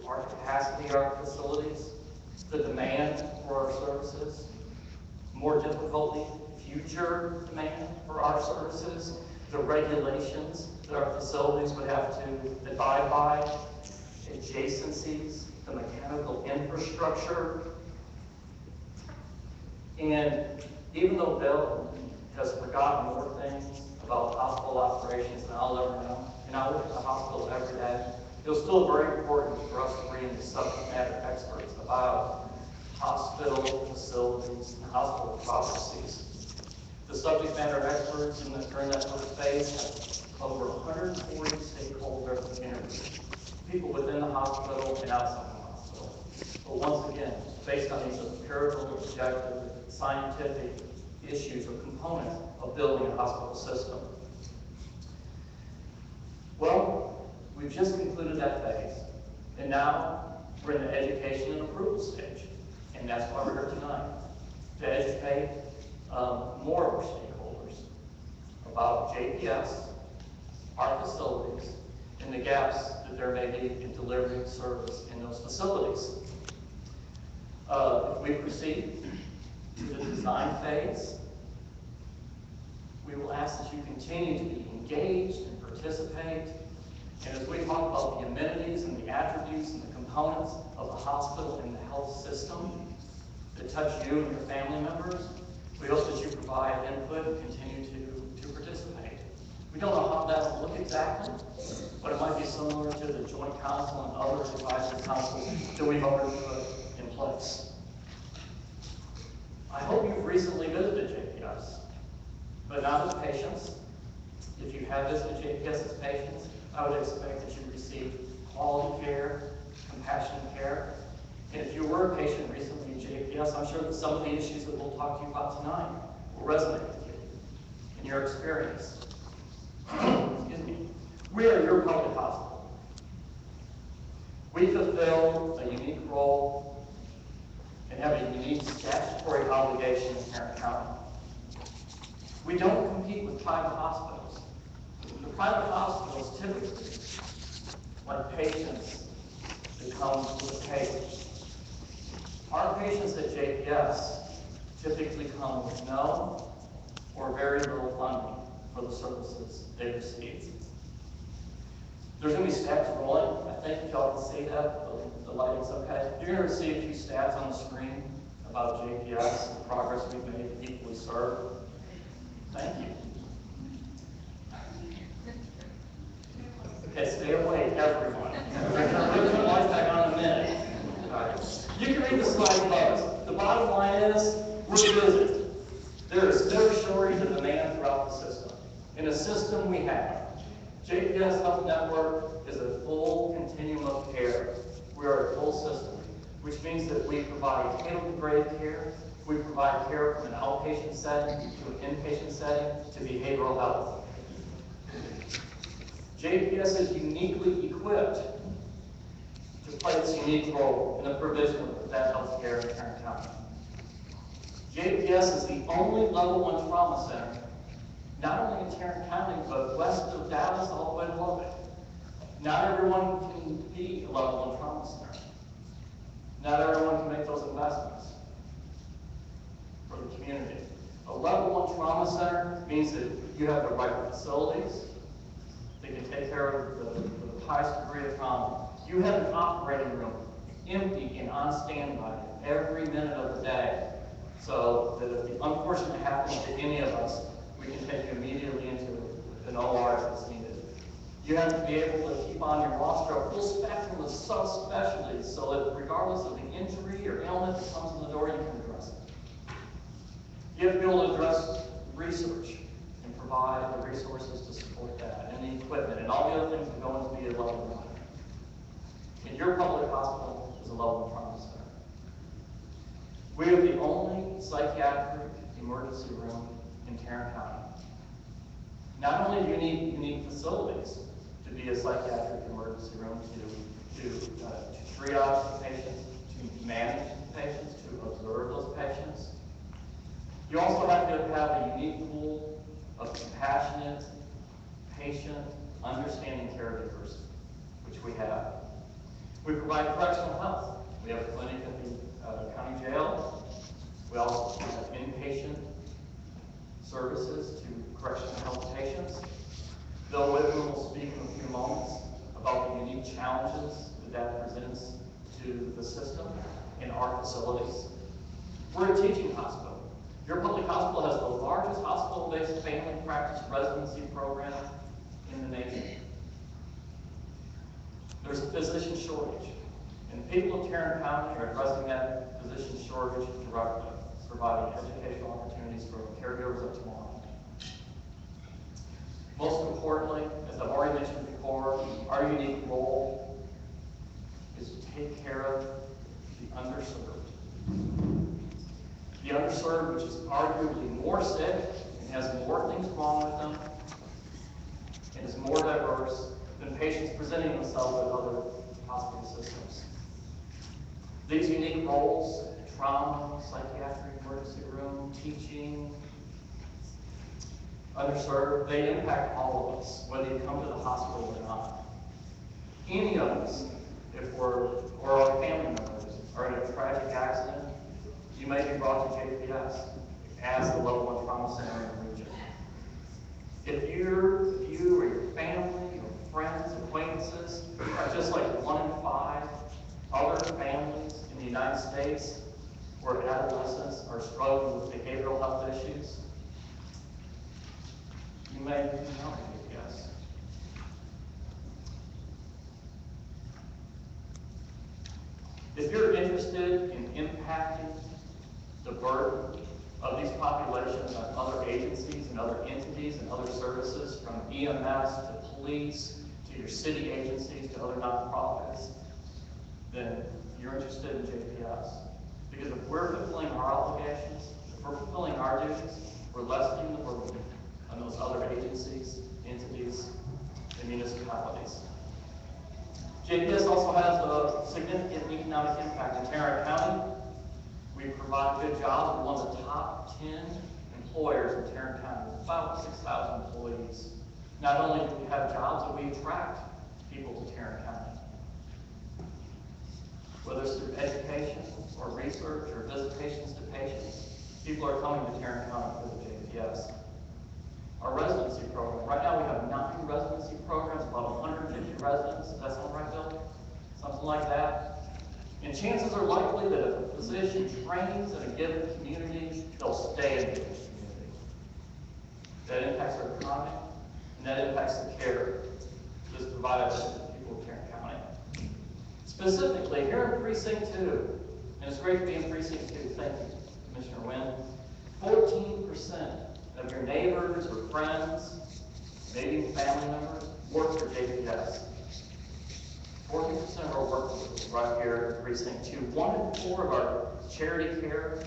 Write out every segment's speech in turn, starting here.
our capacity, our facilities, the demand for our services, more difficulty, future demand for our services, the regulations that our facilities would have to abide by, adjacencies, the mechanical infrastructure. And even though Bill has forgotten more things about hospital operations than I'll ever know, and I work at the hospital every day, it was still very important for us to bring in subject matter experts about hospital facilities and hospital processes. The subject matter experts during that first phase had over 140 stakeholder interviews, people within the hospital and outside the hospital. But once again, based on these empirical, objective, scientific issues or components of building a hospital system. Well, we've just concluded that phase, and now we're in the education and approval stage, and that's why we're here tonight, to educate more of our stakeholders about JPS, our facilities, and the gaps that there may be in delivering service in those facilities. If we proceed to the design phase, we will ask that you continue to be engaged and participate. And as we talk about the amenities and the attributes and the components of the hospital and the health system that touch you and your family members, we hope that you provide input and continue to participate. We don't know how that will look exactly, but it might be similar to the Joint Council and other advisory councils that we've already put in place. I hope you've recently visited JPS, but not as patients. If you have visited JPS as patients, I would expect that you receive quality care, compassionate care. And if you were a patient recently in JPS, I'm sure that some of the issues that we'll talk to you about tonight will resonate with you in your experience. Excuse me. We are your public hospital. We fulfill a unique role and have a unique statutory obligation in Tarrant County. We don't compete with private hospitals. The private hospitals typically, like patients that come with a patient. Our patients at JPS typically come with no or very little funding for the services they receive. There's going to be stats rolling. I think if y'all can see that, the lighting's okay. You're going to see a few stats on the screen about JPS, the progress we've made to equally serve. Thank you. Okay, stay awake, everyone. We're going to put the lights back on in a minute. You can read the slide above us. The bottom line is, we're busy. There is no shortage of demand throughout the system. In a system we have, JPS Health Network is a full continuum of care. We are a full system, which means that we provide tailored care. We provide care from an outpatient setting to an inpatient setting to behavioral health. JPS is uniquely equipped to play its unique role in the provision of that health care in Tarrant County. JPS is the only level 1 trauma center, not only in Tarrant County, but west of Dallas all the way to Lubbock. Not everyone can be a level 1 trauma center. Not everyone can make those investments for the community. A level 1 trauma center means that you have the right facilities that can take care of the highest degree of trauma. You have an operating room empty and on standby every minute of the day, so that if the unfortunate happens to any of us, we can take you immediately into an OR if it's needed. You have to be able to keep on your roster a full spectrum of subspecialties so that regardless of the injury or ailment that comes in the door, you can address it. You have to be able to address research and provide the resources to support that, and the equipment, and all the other things that go into being a level 1. And your public hospital is a level 1 trauma center. We are the only psychiatric emergency room in Tarrant County. Not only do you need unique facilities to be a psychiatric emergency room, to triage the patients, to manage the patients, to observe those patients, you also have to have a unique pool of compassionate, patient, understanding caregivers, which we have. We provide correctional health. We have a clinic at the county jail. We also have inpatient services to correctional health patients. Bill Whitman will speak in a few moments about the unique challenges that presents to the system in our facilities. We're a teaching hospital. Your public hospital has the largest hospital-based family practice residency program in the nation. There's a physician shortage, and people of Tarrant County are addressing that physician shortage directly, providing educational opportunities for caregivers of tomorrow. Most importantly, as I've already mentioned before, our unique role is to take care of the underserved. The underserved, which is arguably more sick and has more things wrong with them, and is more diverse than patients presenting themselves at other hospital systems. These unique roles, trauma, psychiatric emergency room, teaching, underserved, they impact all of us, whether you come to the hospital or not. Any of us, or our family members, are in a tragic accident, you may be brought to JPS as the level 1 trauma center in the region. If you or your family, your friends, acquaintances are just like 1 in 5 other families in the United States where adolescents are struggling with behavioral health issues, you may be known to JPS. If you're interested in impacting the burden of these populations on other agencies and other entities and other services, from EMS to police to your city agencies to other nonprofits, then you're interested in JPS. Because if we're fulfilling our obligations, if we're fulfilling our duties, we're lessening the burden on those other agencies, entities, and municipalities. JPS also has a significant economic impact in Tarrant County. We provide good jobs. We're one of the top 10 employers in Tarrant County, with about 6,000 employees. Not only do we have jobs, but we attract people to Tarrant County. Whether it's through education or research or visitations to patients, people are coming to Tarrant County for the JPS. Our residency program. Right now we have 9 residency programs, about 150 residents. Does that sound right, Bill? Something like that. And chances are likely that if a physician trains in a given community, they'll stay in a given community. That impacts our economy, and that impacts the care that's provided to the people of Tarrant County. Specifically, here in Precinct 2, and it's great to be in Precinct 2, thank you, Commissioner Wynn, 14% of your neighbors or friends, maybe family members, work for JPS. 14% of our workforce right here in Precinct 2. 1 in 4 of our charity care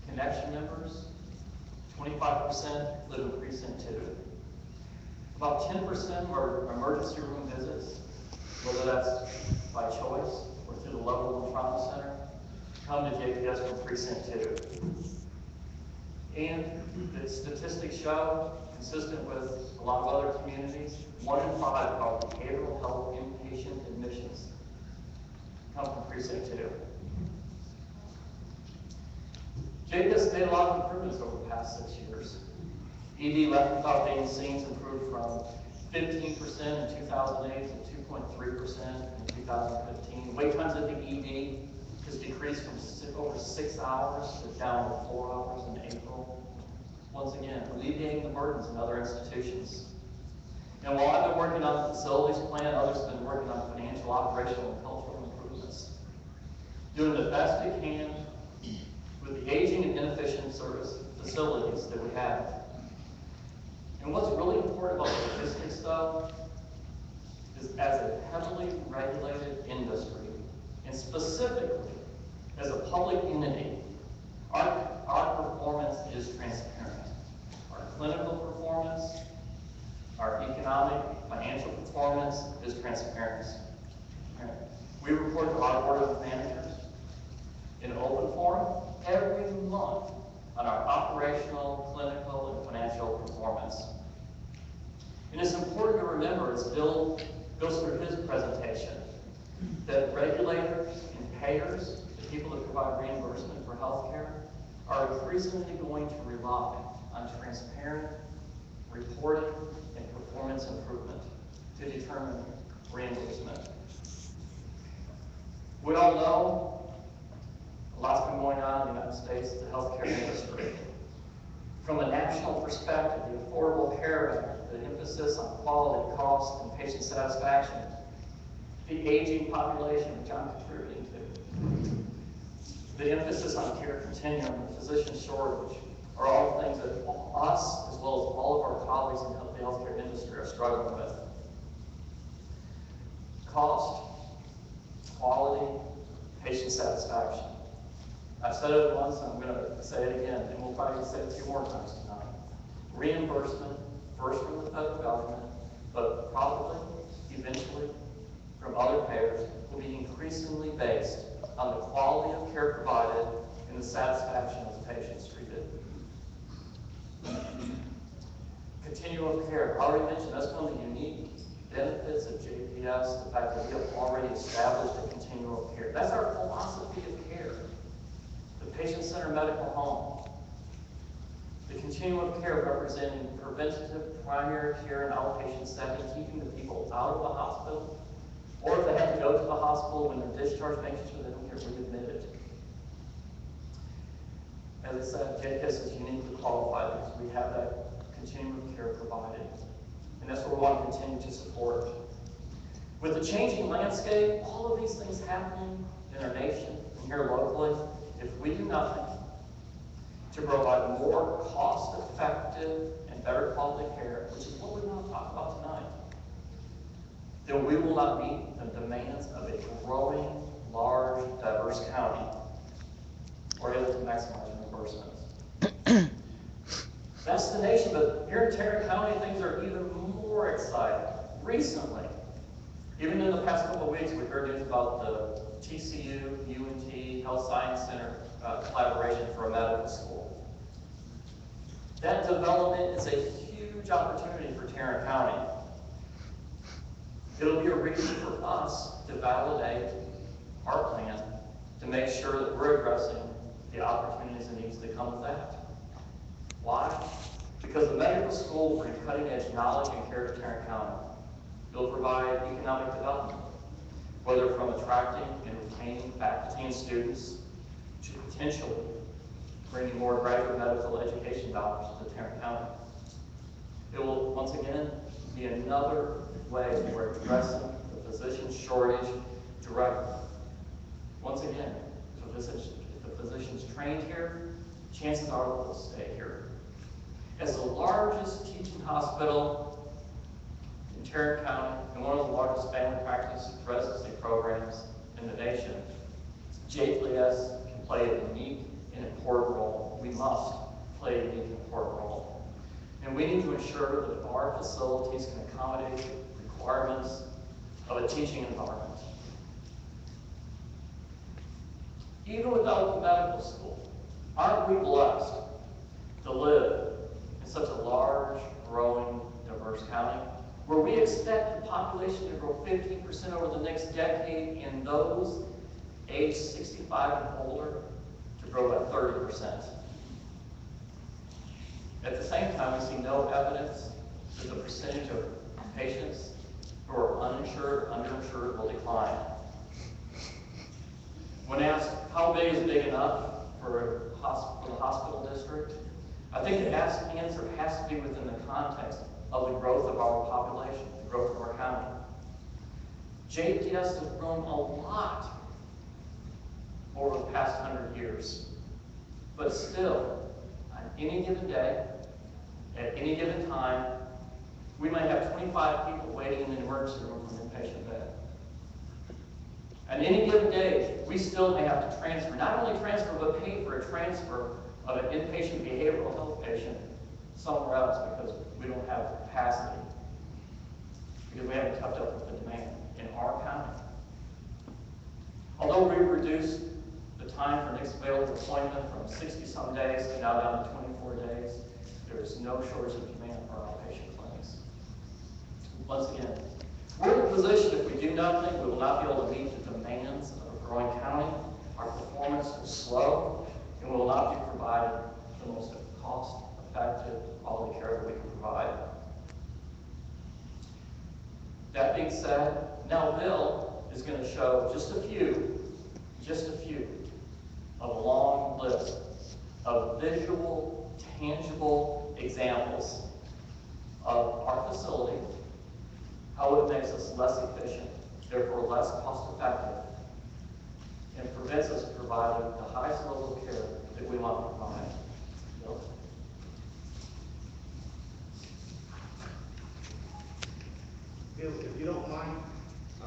connection members, 25% live in Precinct 2. About 10% of our emergency room visits, whether that's by choice or through the level 1 trauma center, come to JPS from Precinct 2. And the statistics show, consistent with a lot of other communities, 1 in 5 of our behavioral health inpatient admissions come from Precinct 2. JPS made a lot of improvements over the past 6 years. ED left without being seen improved from 15% in 2008 to 2.3% in 2015. Wait times at the ED has decreased from over 6 hours to down to 4 hours in April. Once again, alleviating the burdens in other institutions. And while I've been working on the facilities plan, others have been working on financial, operational, and cultural improvements. Doing the best we can with the aging and inefficient service facilities that we have. And what's really important about statistics, though, is as a heavily regulated industry, and specifically as a public entity, our performance is transparent. Our clinical performance, our economic, financial performance is transparent. We report to our board of managers in open forum every month on our operational, clinical, and financial performance. And it's important to remember, as Bill goes through his presentation, that regulators and payers, the people that provide reimbursement for health care, are increasingly going to rely on transparent reporting and performance improvement to determine reimbursement. We all know a lot's been going on in the United States, the healthcare industry. From a national perspective, the Affordable Care Act, the emphasis on quality, cost, and patient satisfaction, the aging population, which I'm contributing to, the emphasis on care continuum, the physician shortage, are all things that us, as well as all of our colleagues in the healthcare industry, are struggling with. Cost, quality, patient satisfaction. I've said it once, and I'm going to say it again, and we'll probably say it a few more times tonight. Reimbursement, first from the federal government, but probably, eventually, from other payers, will be increasingly based on the quality of care provided and the satisfaction of the patients treated. Continuum of care, I already mentioned, that's one of the unique benefits of JPS, the fact that we have already established a continuum of care. That's our philosophy of care. The patient-centered medical home. The continuum of care representing preventative primary care and outpatient setting, keeping the people out of the hospital, or if they have to go to the hospital when they're discharged, making sure they don't get readmitted. As I said, JPS is uniquely qualified because we have that continuum of care provided. And that's what we want to continue to support. With the changing landscape, all of these things happening in our nation and here locally, if we do nothing to provide more cost-effective and better quality care, which is what we want to talk about tonight, then we will not meet the demands of a growing, large, diverse county or able to maximize reimbursements. That's the nation, but here in Tarrant County, things are even more exciting. Recently, even in the past couple of weeks, we heard news about the TCU, UNT, Health Science Center collaboration for a medical school. That development is a huge opportunity for Tarrant County. It'll be a reason for us to validate our plan to make sure that we're addressing the opportunities and needs that come with that. Why? Because the medical school will bring cutting-edge knowledge and care to Tarrant County. It'll provide economic development, whether from attracting and retaining faculty and students to potentially bringing more graduate medical education dollars to Tarrant County. It will, once again, be another way we're addressing the physician shortage directly. Once again, if the physician's trained here, chances are they'll stay here. As the largest teaching hospital in Tarrant County and one of the largest family practice residency programs in the nation, JPS can play a unique and important role. We must play a unique and important role. And we need to ensure that our facilities can accommodate the requirements of a teaching environment. Even without the medical school, aren't we blessed to live in such a large, growing, diverse county where we expect the population to grow 15% over the next decade and those aged 65 and older to grow by 30%. At the same time, we see no evidence that the percentage of patients who are uninsured, underinsured will decline. When asked how big is big enough for the hospital district, I think the answer has to be within the context of the growth of our population, the growth of our county. JPS has grown a lot over the past 100 years, but still, on any given day, at any given time, we might have 25 people waiting in an emergency room for an inpatient bed. On any given day, we still may have to transfer, not only transfer, but pay for a transfer of an inpatient behavioral health patient somewhere else because we don't have the capacity, because we haven't kept up with the demand in our county. Although we've reduced the time for next available appointment from 60-some days to now down to 24 days, there is no shortage of demand for our outpatient clinics. Once again, We're in a position, if we do nothing, we will not be able to meet the demands of a growing county. Our performance is slow, and we will not be providing the most cost-effective quality care that we can provide. That being said, now Bill is going to show just a few of a long list of visual, tangible examples of our facility, how it makes us less efficient, therefore less cost-effective, and prevents us from providing the highest level of care that we want to provide. Bill? Bill, if you don't mind,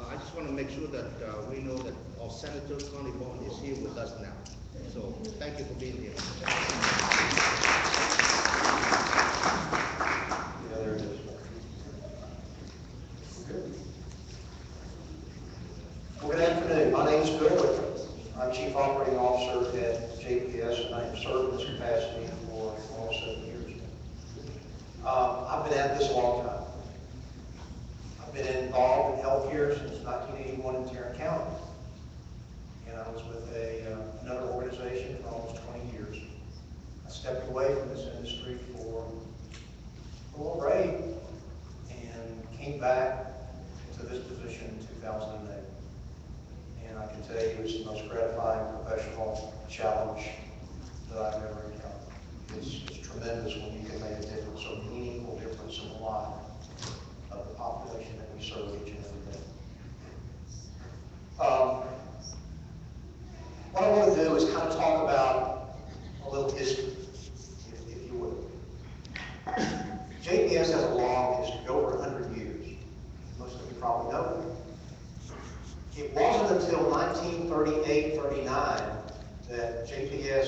I just want to make sure that we know that our Senator Connie Bond is here with us now. So thank you for being here. Yeah, there it is. Well, good afternoon. My name is Bill. I'm Chief Operating Officer at JPS, and I have served in this capacity for almost 7 years. I've been at this a long time. I've been involved in healthcare since 1981 in Tarrant County. And I was with another organization for almost 20 years. I stepped away from this industry for a little break and came back to this position in 2008. And I can tell you it's the most gratifying professional challenge that I've ever encountered. It's tremendous when you can make a difference, a meaningful difference in the life of the population that we serve each and every day. What I want to do is kind of talk about a little history, if you would. JPS has a long history, over 100 years. Most of you probably know that. It wasn't until 1938-39 that JPS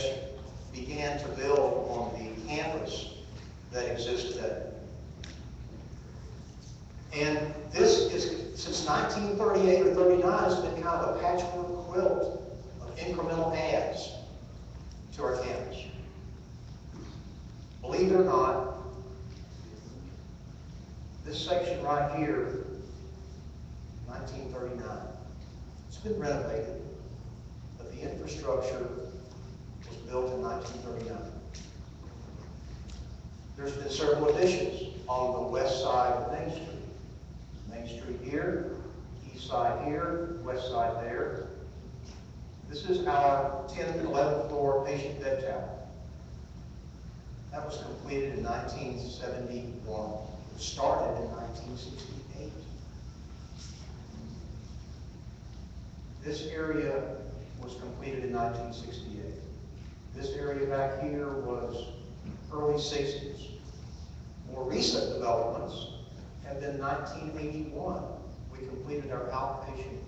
began to build on the campus that exists today. And this is, since 1938 or 39, it's been kind of a patchwork quilt of incremental adds to our campus. Believe it or not, this section right here, 1939, it's been renovated, but the infrastructure was built in 1939. There's been several additions on the west side of Main Street. Main Street here, east side here, west side there. This is our 10th and 11th floor patient bed tower. That was completed in 1971. It started in 1968. This area was completed in 1968. This area back here was early 60s. More recent developments have been 1981. We completed our outpatient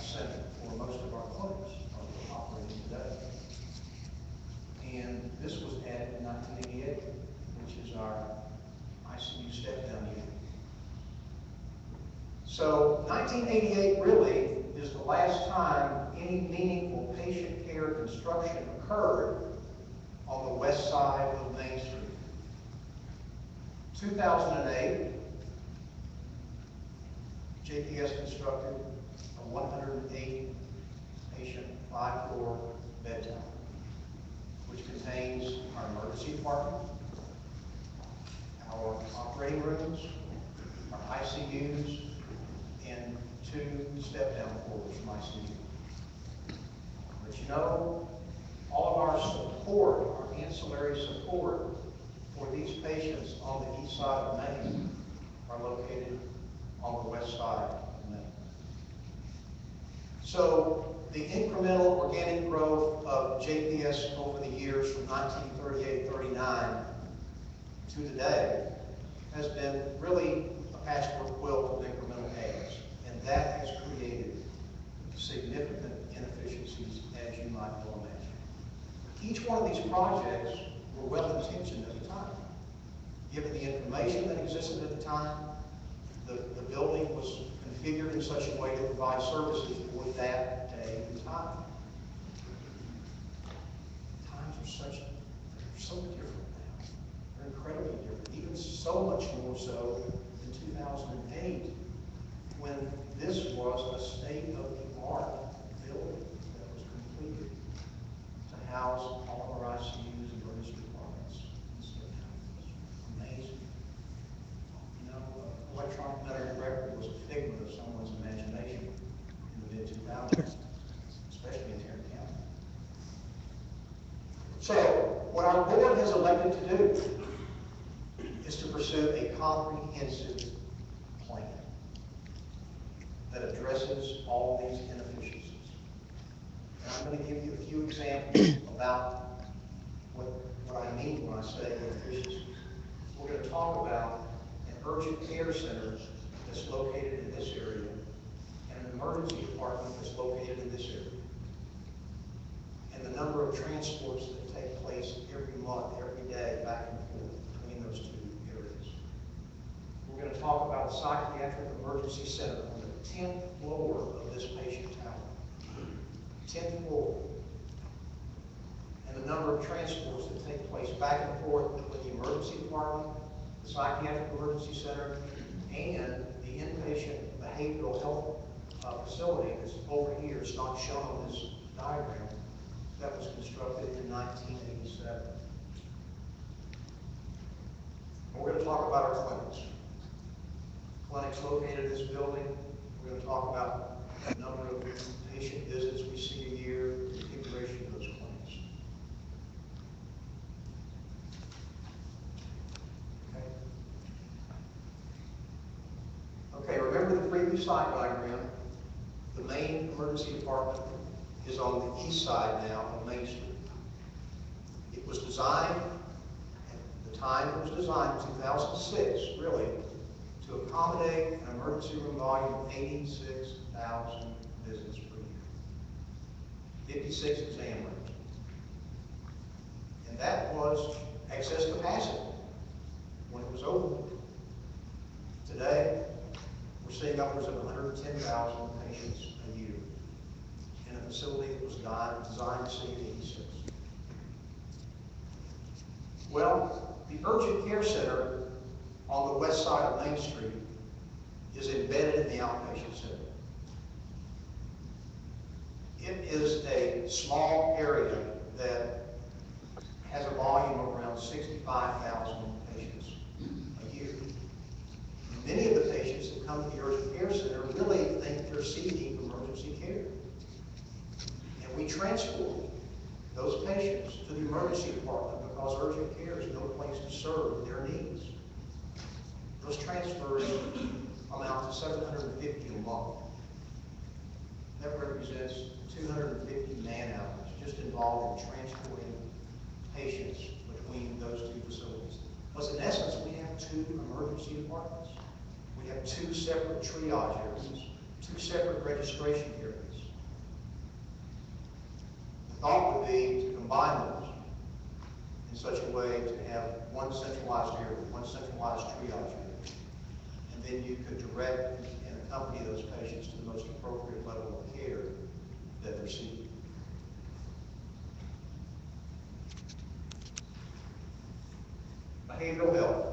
center for most of our clinics are operating today. And this was added in 1988, which is our ICU step-down unit. So 1988 really is the last time any meaningful patient care construction occurred on the west side of Main Street. 2008, JPS constructed a 108 patient 5-floor bed tower, which contains our emergency department, our operating rooms, our ICUs, and 2 step-down floors from ICU. But you know, all of our support, our ancillary support for these patients on the east side of Main are located on the west side of Main. So the incremental organic growth of JPS over the years from 1938-39 to today has been really a patchwork quilt of incremental adds, and that has created significant inefficiencies, as you might well imagine. Each one of these projects were well-intentioned at the time. Given the information that existed at the time, the building was configured in such a way to provide services for that day and time. Times are so different now. They're incredibly different, even so much more so in 2008 when this was a state-of-the-art building that was completed to house all of our ICUs and emergency departments in Smith County. Amazing. You know, electronic medical record was a figment of someone's imagination in the mid-2000s, especially in Tarrant County. So, what our board has elected to do is to pursue a comprehensive plan that addresses all these inefficiencies. And I'm going to give you a few examples about what I mean when I say inefficiencies. We're going to talk about an urgent care center that's located in this area and an emergency department that's located in this area. And the number of transports that take place every month, every day, back and forth between those two areas. We're going to talk about a psychiatric emergency center on the 10th floor of this patient tower. 10th floor. And the number of transports that take place back and forth between the emergency department, the psychiatric emergency center, and the inpatient behavioral health facility that's over here. It's not shown on this diagram. That was constructed in 1987. We're going to talk about our clinics. Clinics located in this building. We're going to talk about the number of patient visits we see a year, the configuration of those clinics. Okay, remember the previous site diagram. The main emergency department is on the east side now on Main Street. It was designed, at the time it was designed in 2006, really, to accommodate an emergency room volume of 86,000 visits per year. 56 exam rooms. And that was excess capacity when it was open. Today, we're seeing upwards of 110,000 patients a year in a facility that was designed to see 86. Well, the urgent care center on the west side of Main Street is embedded in the outpatient center. It is a small area that has a volume of around 65,000 patients a year. Many of the patients that come to the urgent care center really think they're seeking emergency care. And we transport those patients to the emergency department because urgent care is no place to serve their needs. Those transfers amount to $750 a month. That represents 250 man-hours just involved in transporting patients between those two facilities. Because in essence, we have two emergency departments. We have two separate triage areas, two separate registration areas. The thought would be to combine those in such a way to have one centralized area, one centralized triage area. And then you could direct and accompany those patients to the most appropriate level of care that they're seeking. Behavioral health.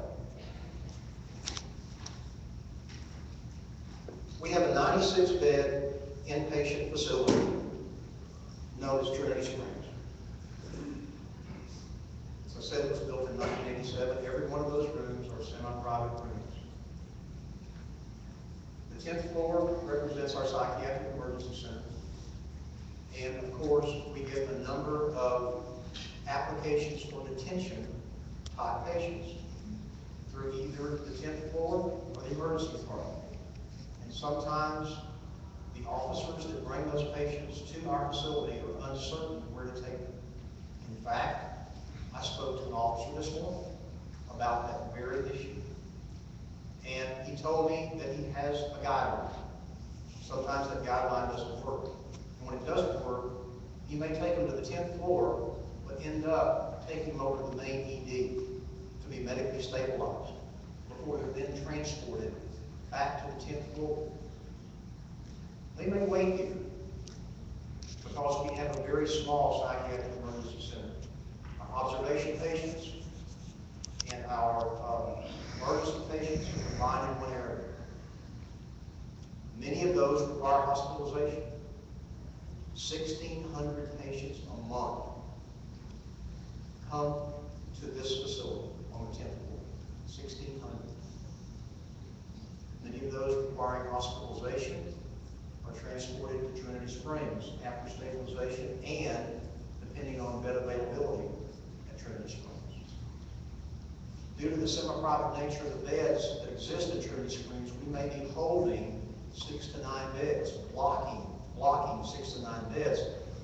We have a 96-bed inpatient facility known as Trinity Springs. As I said, it was built in 1987. Every one of those rooms are semi-private rooms. The 10th floor represents our psychiatric emergency center. And of course, we get a number of applications for detention type patients through either the 10th floor or the emergency department. And sometimes the officers that bring those patients to our facility are uncertain where to take them. In fact, I spoke to an officer this morning about that very issue. And he told me that he has a guideline. Sometimes that guideline doesn't work. And when it doesn't work, he may take them to the 10th floor, but end up taking them over to the main ED to be medically stabilized before they're then transported back to the 10th floor. They may wait here because we have a very small psychiatric emergency center. Our observation patients and our emergency patients are combined in one area. Many of those require hospitalization. 1,600 patients a month come to this facility on the 10th floor. 1,600. Many of those requiring hospitalization are transported to Trinity Springs after stabilization and depending on bed availability at Trinity Springs. Due to the semi-private nature of the beds that exist at Trinity Springs, we may be holding 6 to 9 beds, blocking 6 to 9 beds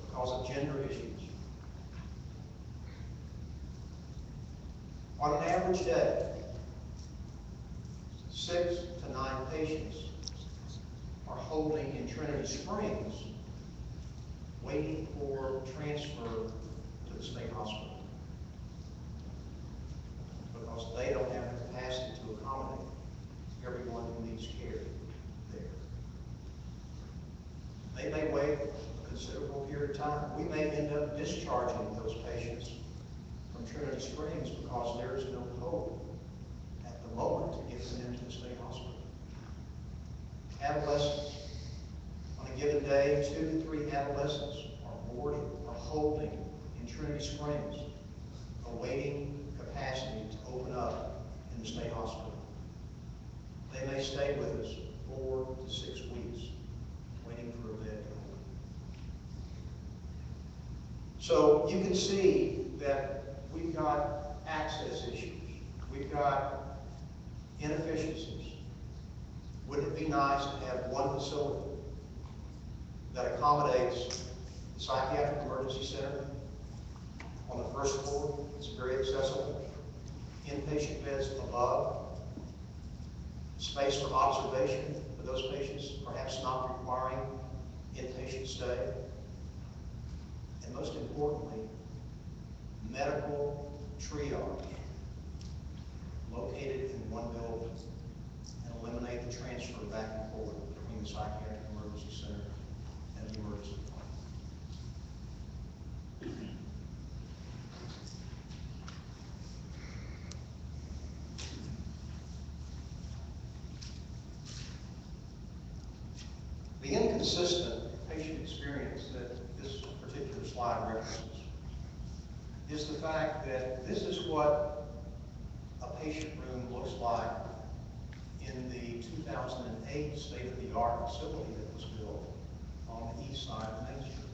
because of gender issues. On an average day, 6 to 9 patients are holding in Trinity Springs, waiting for transfer to the state hospital because they don't have the capacity to accommodate everyone who needs care there. They may wait a considerable period of time. We may end up discharging those patients from Trinity Springs because there is no hope at the moment to get them into the state hospital. Adolescents. On a given day, 2 to 3 adolescents are boarding or holding in Trinity Springs, awaiting capacity to open up in the state hospital. They may stay with us 4 to 6 weeks, waiting for a bed to open. So you can see that we've got access issues. We've got inefficiencies. Wouldn't it be nice to have one facility that accommodates the psychiatric emergency center on the first floor? It's very accessible. Inpatient beds above. Space for observation for those patients, perhaps not requiring inpatient stay. And most importantly, medical triage located in one building and eliminate the transfer back and forth between the psychiatric emergency center and the emergency department. The inconsistent patient experience that this particular slide references is the fact that this is what a patient room looks like in the 2008 state-of-the-art facility that was built on the east side of Main Street.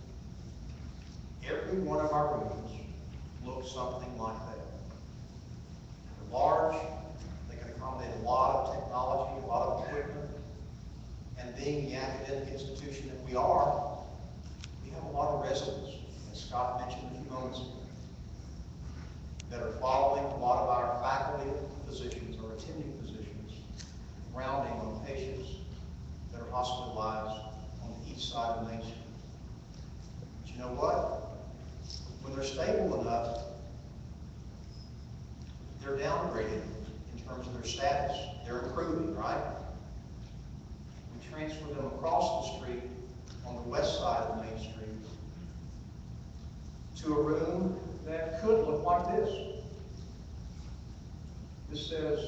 Every one of our rooms looks something like that. They're large, they can accommodate a lot of technology, a lot of equipment, and being the academic institution that we are, we have a lot of residents, as Scott mentioned a few moments ago, that are following a lot of our faculty physicians or attending physicians, rounding on patients that are hospitalized on the east side of Main Street. But you know what? When they're stable enough, they're downgraded in terms of their status. They're improving, right? We transfer them across the street on the west side of Main Street to a room that could look like this. This says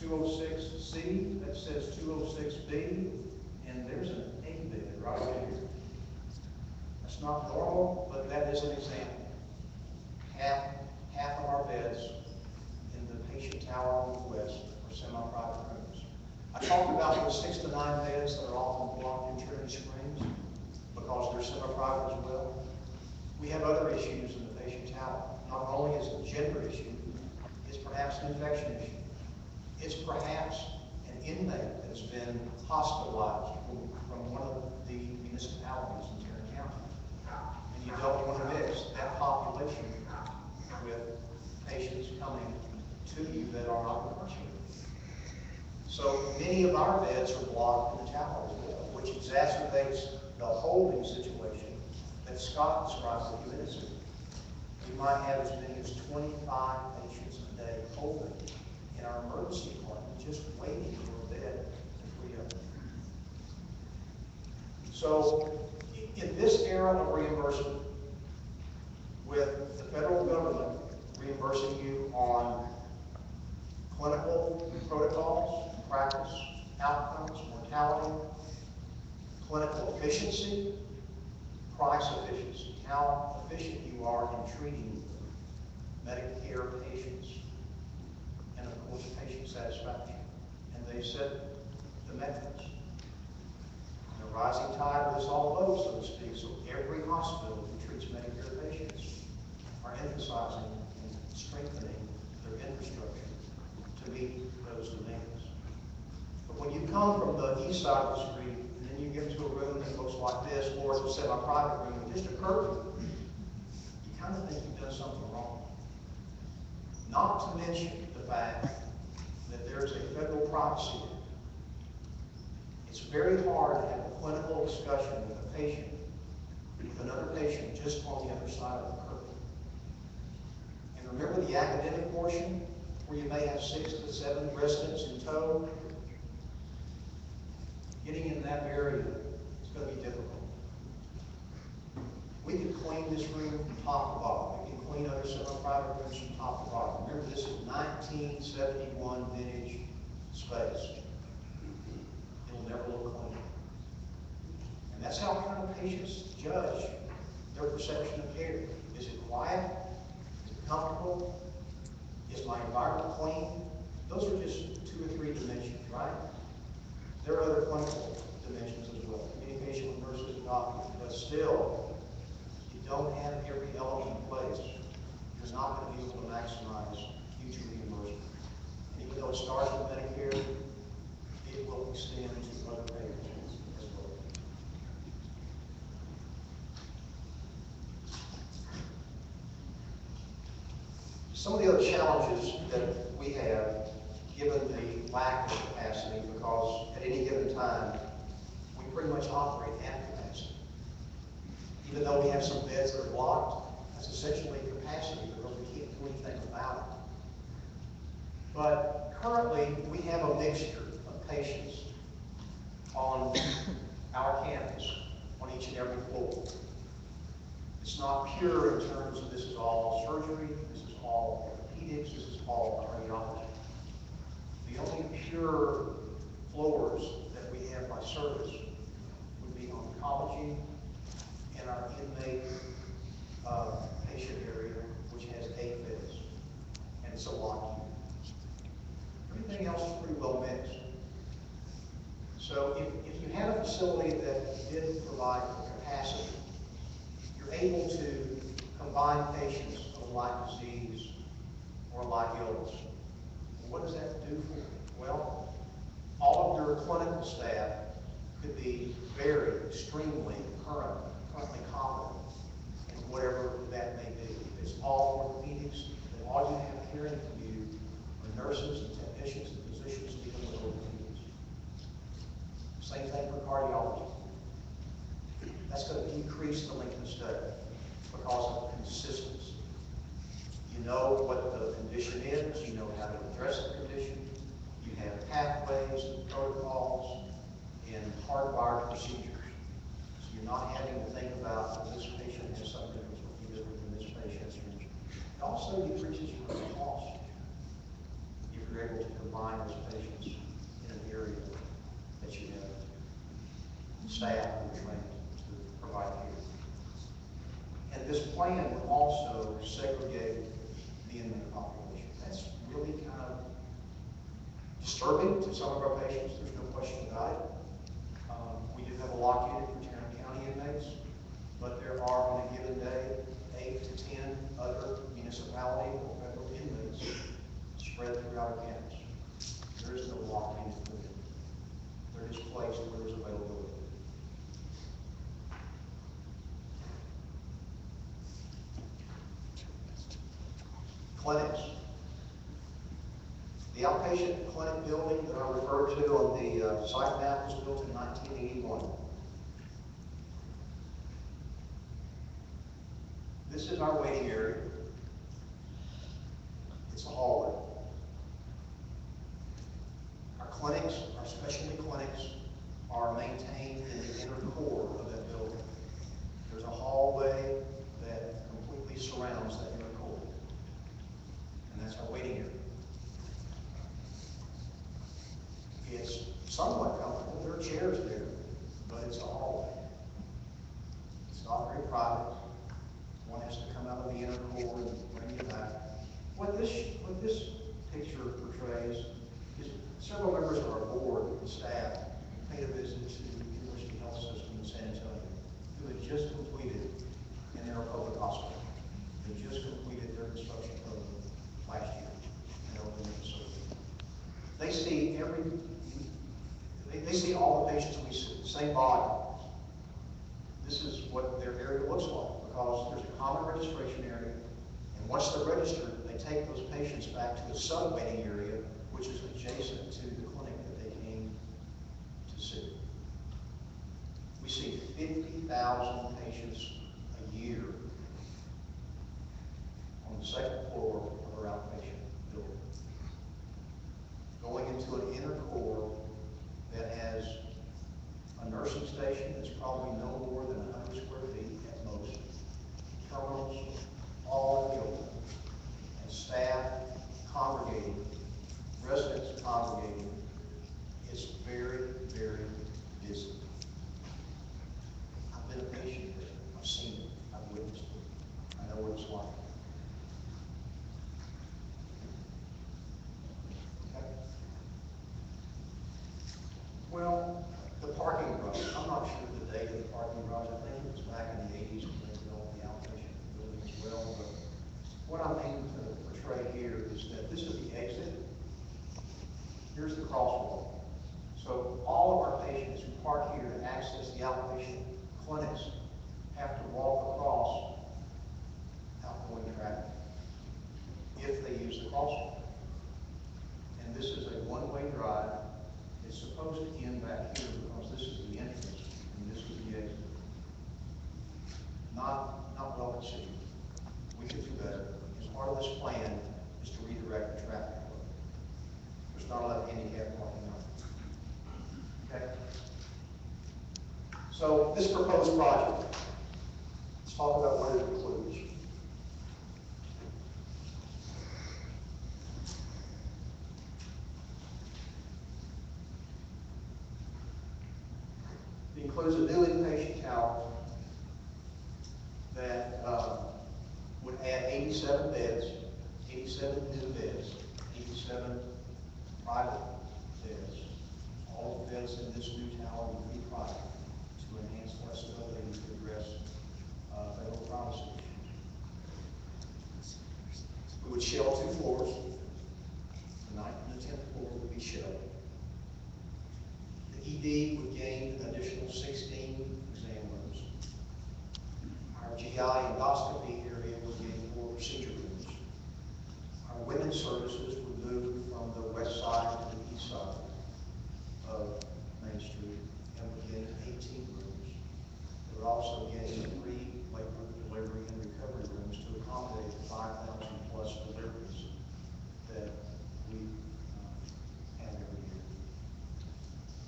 206C, that says 206B, and there's an A bed right over here. That's not normal, but that is an example. Half of our beds in the patient tower on the west are semi-private rooms. I talked about those 6 to 9 beds that are often blocked in Trinity Springs because they're semi-private as well. We have other issues in the patient tower. Not only is it a gender issue, it's perhaps an infection issue. It's perhaps an inmate that's been hospitalized from one of the municipalities in Tarrant County. And you don't want to mix that population with patients coming to you that are not incarcerated. So many of our beds are blocked in the tower as well, which exacerbates the holding situation that Scott described a few minutes ago. We might have as many as 25 patients a day holding in our emergency department, just waiting for a bed to free up. So in this era of reimbursement, with the federal government reimbursing you on clinical protocols, practice, outcomes, mortality, clinical efficiency, price efficiency, how efficient you are in treating Medicare patients, and of course, patient satisfaction. And they set the metrics. And a rising tide lifts all boats, so to speak. So every hospital who treats Medicare patients are emphasizing and strengthening their infrastructure to meet those demands. But when you come from the east side of the street, and then you get into a room that looks like this, or it's a semi-private room, and just a curtain, you kind of think you've done something wrong. Not to mention the fact that there's a federal privacy act. It's very hard to have a clinical discussion with a patient, with another patient, just on the other side of the curtain. And remember the academic portion, where you may have 6 to 7 residents in tow? Getting in that area is going to be difficult. We can clean this room from top to bottom. We can clean other semi-private rooms from top to bottom. Remember, this is 1971 vintage space. It'll never look clean. And that's how kind of patients judge their perception of care. Is it quiet? Is it comfortable? Is my environment clean? Those are just 2 or 3 dimensions, right? There are other clinical dimensions as well. Communication with nurses and doctors. But still, if you don't have every element in place, you're not going to be able to maximize future reimbursement. And even though it starts with Medicare, it will extend to other payers as well. Some of the other challenges that we have, given the lack of capacity, because at any given time, we pretty much operate at capacity. Even though we have some beds that are blocked, that's essentially capacity because we can't do anything about it. But currently, we have a mixture of patients on our campus, on each and every floor. It's not pure in terms of this is all surgery, this is all orthopedics, this is all cardiology. The only pure floors that we have by service would be oncology and our inmate patient area, which has 8 beds, and it's a locked unit. Everything else is pretty well mixed. So if you had a facility that did provide for capacity, you're able to combine patients of a like disease or a like illness. What does that do for you? Well, all of your clinical staff could be very, extremely currently competent in whatever that may be. If it's all orthopedics, then all you have caring for you are nurses and technicians and physicians dealing with orthopedics. Same thing for cardiology. That's going to decrease the length of stay because of consistency. You know what the condition is, you know how to address the condition, you have pathways and protocols and hardwired procedures. So you're not having to think about that this patient has something that's going to be different than this patient. It also decreases your cost if you're able to combine those patients in an area that you have staff and trained to provide care. And this plan would also segregate the inmate population. That's really kind of disturbing to some of our patients, there's no question about it. We do have a lock unit for Tarrant County inmates, but there are on a given day 8 to 10 other municipality or federal inmates spread throughout our campus. There is no lock unit for them. They're just placed where there's availability. Clinics. The outpatient clinic building that I referred to on the site map was built in 1981. This is our waiting area. It's a hallway. Our clinics, our specialty clinics, are maintained in the inner core of that building. There's a hallway that completely surrounds that inner core. And that's our waiting area. It's somewhat comfortable. There are chairs there, but it's a hallway. not very private. One has to come out of the inner core and bring you back. What this picture portrays is several members of our board and staff paid a visit to the University Health System in San Antonio, who had just completed an inner public hospital. They just completed their construction program last year and opened the facility. They see they see all the patients we see, the same body. This is what their area looks like, because there's a common registration area, and once they're registered, they take those patients back to a sub-waiting area, which is adjacent to the clinic that they came to see. We see 50,000 patients a year on the second floor of our outpatient building, going into an inner core that has a nursing station that's probably no more than 100 square feet at most, terminals all in the open, and staff congregating, residents congregating. It's very, very busy. I've been a patient there. I've seen it. I've witnessed it. I know what it's like. Okay. Well, the parking garage. I'm not sure the date of the parking garage. I think it was back in the 80s when they built the outpatient building as well. But what I'm aiming to portray here is that this is the exit. Here's the crosswalk. So all of our patients who park here to access the outpatient clinics have to walk across outgoing traffic if they use the crosswalk. And this is a one-way drive. It's supposed to end back here because this is the entrance and this is the exit. Not well considered. We could do better. As part of this plan is to redirect the traffic flow. There's not enough handicap parking now. Okay? So this proposed project, let's talk about what it includes. It includes a new inpatient tower that would add 87 beds, 87 new beds, 87 private beds. All the beds in this new tower would be private to enhance flexibility to address federal privacy issues. We would shell 2 floors. The 9th and the 10th floor would be shelled. The ED would gain an additional 16 exam rooms. Our GI endoscopy area would gain 4 procedure rooms. Our women's services would move from the west side to the east side of Main Street and would gain 18 rooms. It would also gain 3 labor, delivery, and recovery rooms to accommodate the 5,000 plus deliveries that we have every year.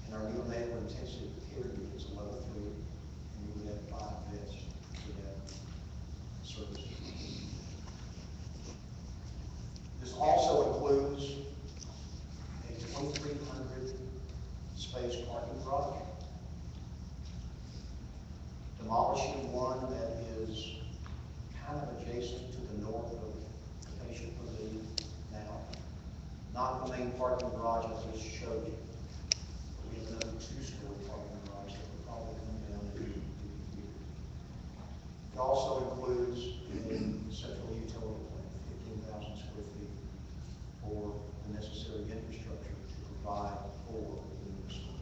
And our neonatal intensive care unit is a level 3, and we would have 5 beds to that service. This also includes a 2,300 space parking garage, demolishing one that is kind of adjacent to the north of the patient pavilion now. Not the main parking garage I just showed you. We have another 2-story parking garage that will probably come down to here. It also includes a central utility plant, 15,000 square feet, for the necessary infrastructure to provide for the new school.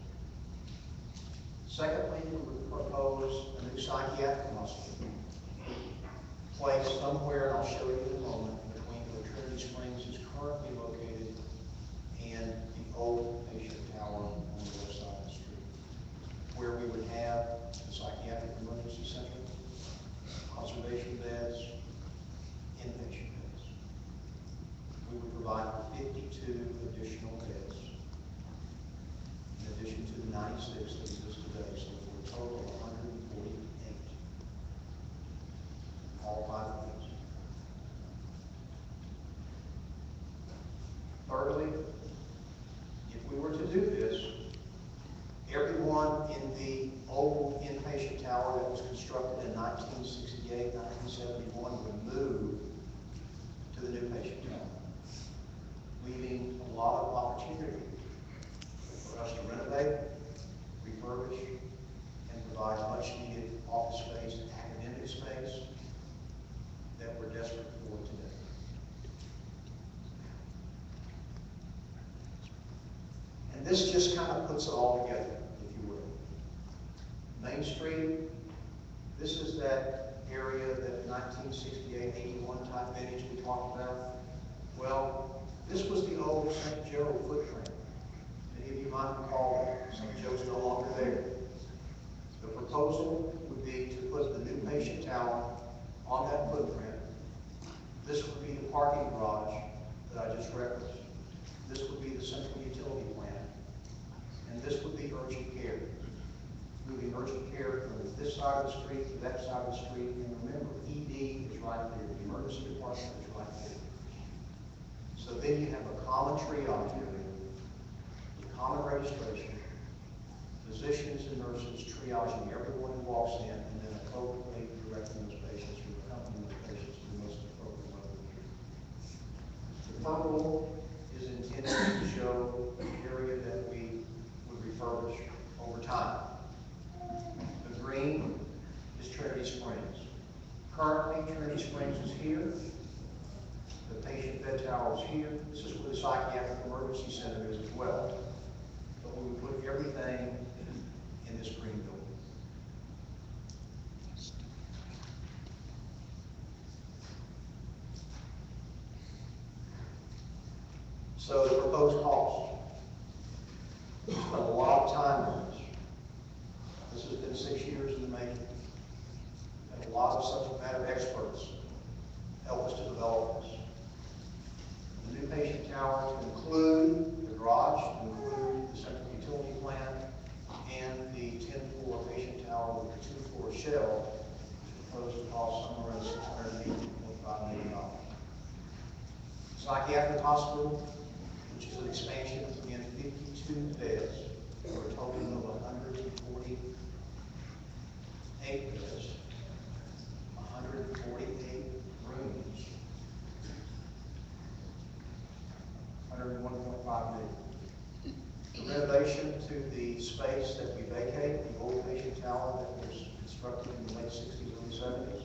Secondly, we would propose a new psychiatric hospital placed somewhere, and I'll show you in a moment, between where Trinity Springs is currently located and the old patient tower on the west side of the street, where we would have the psychiatric emergency center, observation beds, inpatient beds. We would provide 52 additional beds, in addition to the 96 that exist today, so for a total of 148, all 5 beds. Thirdly, if we were to do this, everyone in the old inpatient tower that was constructed in 19 1968, 1971 were moved to the new patient tower, leaving a lot of opportunity for us to renovate, refurbish, and provide much needed office space and academic space that we're desperate for today. And this just kind of puts it all together, if you will. Main Street, this is that area, that 1968, 81 type vintage we talked about. Well, this was the old St. Joe footprint. Many of you might recall that St. Joe's no longer there. The proposal would be to put the new patient tower on that footprint. This would be the parking garage that I just referenced. This would be the central utility plant. And this would be urgent care. Moving urgent care from this side of the street to that side of the street. And remember, ED is right there. The emergency department is right there. So then you have a common triage area, with common registration, physicians and nurses triaging everyone who walks in, and then appropriately directing those patients or accompanying those patients to the most appropriate level of care. The purple is intended to show the area that we would refurbish over time. The green is Trinity Springs. Currently, Trinity Springs is here. The patient bed tower is here. This is where the psychiatric emergency center is as well. But we would put everything in this green building. So the proposed cost. We spent a lot of time on this. This has been 6 years in the making. And a lot of subject matter experts help us to develop this. The new patient tower to include the garage, to include the central utility plant, and the 10-floor patient tower with the 2-floor shell, is proposed to cost somewhere around $680.5 million. Psychiatric hospital, which is an expansion of, again, 52 beds for a total of 148 beds, 148 rooms, $101.5 million. The renovation to the space that we vacate, the old patient tower that was constructed in the late 60s, early 70s,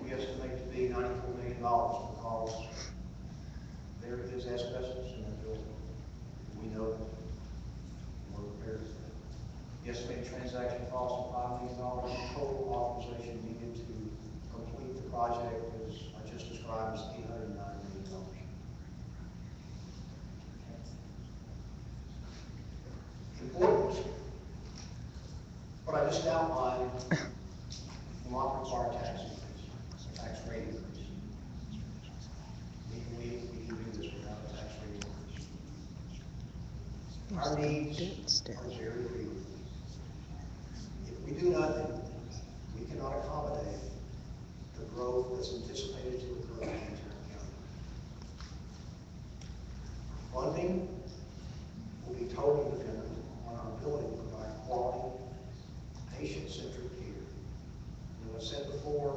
we estimate to be $94 million because there is asbestos in that building. We know that. We're prepared for that. The estimated transaction cost of $5 million, total authorization needed to complete the project, as I just described, is $809 million. Important. What I just outlined will not require tax increase, tax rate increase. We can do this without a tax rate increase. Our needs are very real. If we do nothing, we cannot accommodate the growth that's anticipated to occur in Tarrant County. Funding will be totally dependent on our ability to provide quality, patient-centered care. As I said before,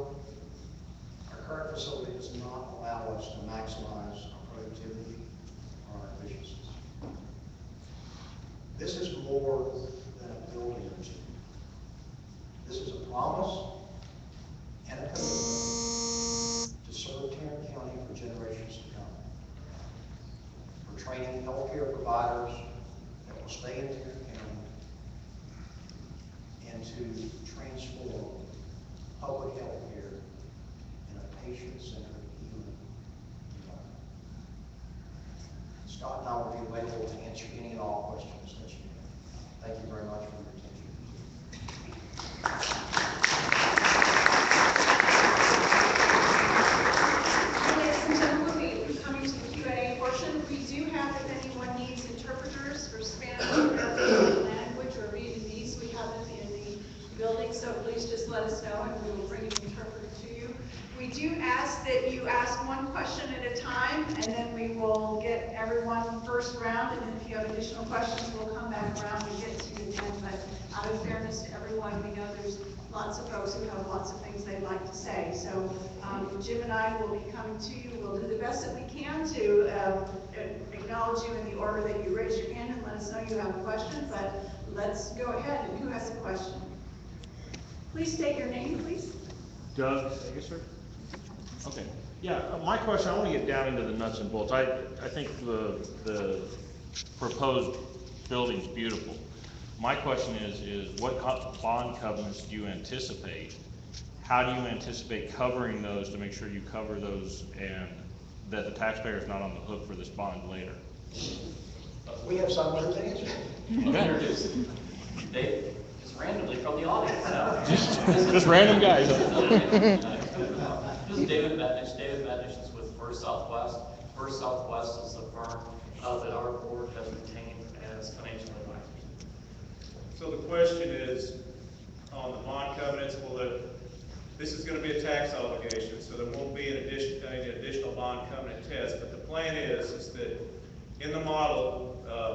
our current facility does not allow us to maximize our productivity or our efficiencies. This is more than a building or two. This is a promise and a commitment to serve Tarrant County for generations to come. We're training healthcare providers that will stay in Tarrant County and to transform public health care in a patient-centered, healing environment. Scott and I will be available to answer any and all questions that you have. Thank you very much for your attention. Ladies and gentlemen, we're coming to the Q&A portion. We do have, if anyone needs interpreters for Spanish or Arabic language or Vietnamese, we have them in the building, so please just let us know and we will bring an interpreter to you. We do ask that you ask one question at a time, and then we will get everyone first round, and then if you have additional questions, we'll come back around and get to you again. But out of fairness to everyone, we know there's lots of folks who have lots of things they'd like to say. So Jim and I will be coming to you. We'll do the best that we can to acknowledge you in the order that you raise your hand and let us know you have a question, but let's go ahead. And who has a question? Please state your name, please. Doug? Yes, sir. Okay. Yeah, my question, I want to get down into the nuts and bolts. I think the proposed building's beautiful. My question is what bond covenants do you anticipate? How do you anticipate covering those to make sure you cover those and that the taxpayer is not on the hook for this bond later? We have someone to answer. Introduce Dave, just randomly from the audience. Just random guys. This is David Metnish. David Metnish is with First Southwest. First Southwest is the firm that our board has retained as financial advisors. So the question is on the bond covenants, this is going to be a tax obligation, so there won't be any additional bond covenant test. But the plan is that in the model,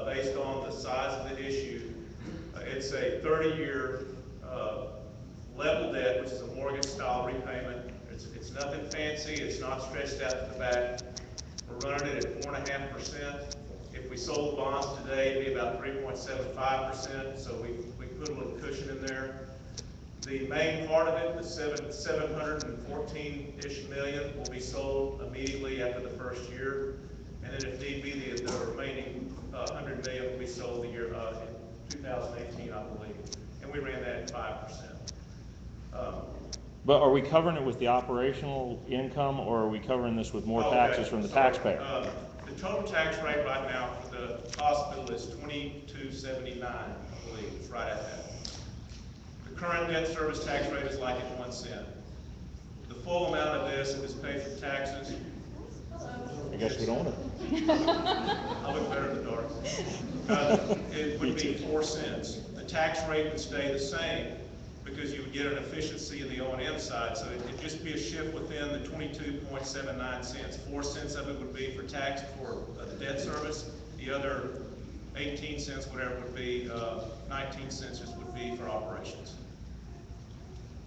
based on the size of the issue, it's a 30-year level debt, which is a mortgage style repayment. It's nothing fancy. It's not stretched out to the back. We're running it at 4.5%. If we sold bonds today, it'd be about 3.75%. So we put a little cushion in there. The main part of it, the 714-ish million, will be sold immediately after the first year, and then if need be, the remaining 100 million will be sold the year in 2018, I believe, and we ran that at 5%. But are we covering it with the operational income, or are we covering this with more taxes from the taxpayer? The total tax rate right now for the hospital is 22.79, I believe. It's right at that. The current debt service tax rate is like at 1 cent. The full amount of this, if it's paid from taxes, I guess we don't want it. I look better in the dark. It would be 4 cents. The tax rate would stay the same because you would get an efficiency in the O&M side. So it'd just be a shift within the 22.79 cents. 4 cents of it would be for tax for the debt service. The other 18 cents, whatever it would be, 19 cents just would be for operations.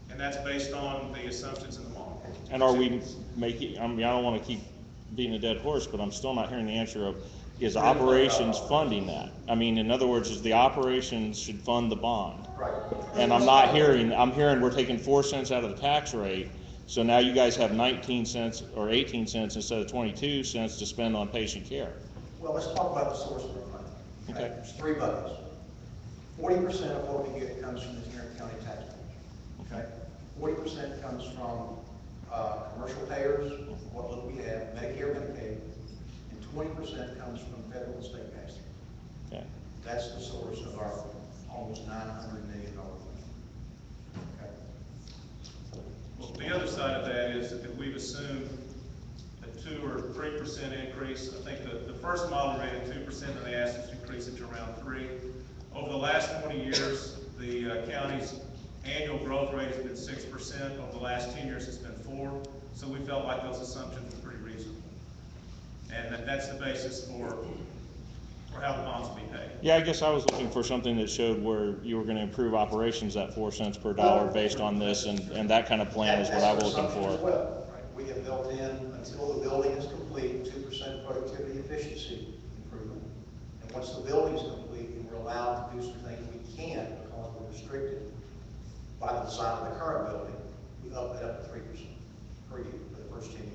And that's based on the assumptions in the model. And are we making, I mean, I don't want to keep beating a dead horse, but I'm still not hearing the answer of, is operations funding that? I mean, in other words, is the operations should fund the bond? Right. And I'm hearing we're taking 4 cents out of the tax rate, so now you guys have 19 cents or 18 cents instead of 22 cents to spend on patient care. Well, let's talk about the source of the money. Okay. There's 3 buckets. 40% of what we get comes from the Tarrant County taxpayers. Okay. 40% comes from commercial payers, what we have, Medicare, Medicaid, and 20% comes from federal and state taxes. Okay. That's the source of our almost $900 million. Okay. Well, the other side of that is that we've assumed a 2 or 3% increase. I think the first model ran at 2%, and they asked us to increase it to around 3%. Over the last 20 years, the county's annual growth rate has been 6%. Over the last 10 years, it's been 4%. So we felt like those assumptions were pretty reasonable. And that's the basis for how the bonds will be paid. Yeah, I guess I was looking for something that showed where you were going to improve operations at 4 cents per dollar based on this, and that kind of plan is what I was looking for. Well, right? We have built in, until the building is complete, 2% productivity efficiency improvement. And once the building is complete and we're allowed to do some things we can't because we're restricted by the design of the current building, we up it up to 3% per year for the first 10 years.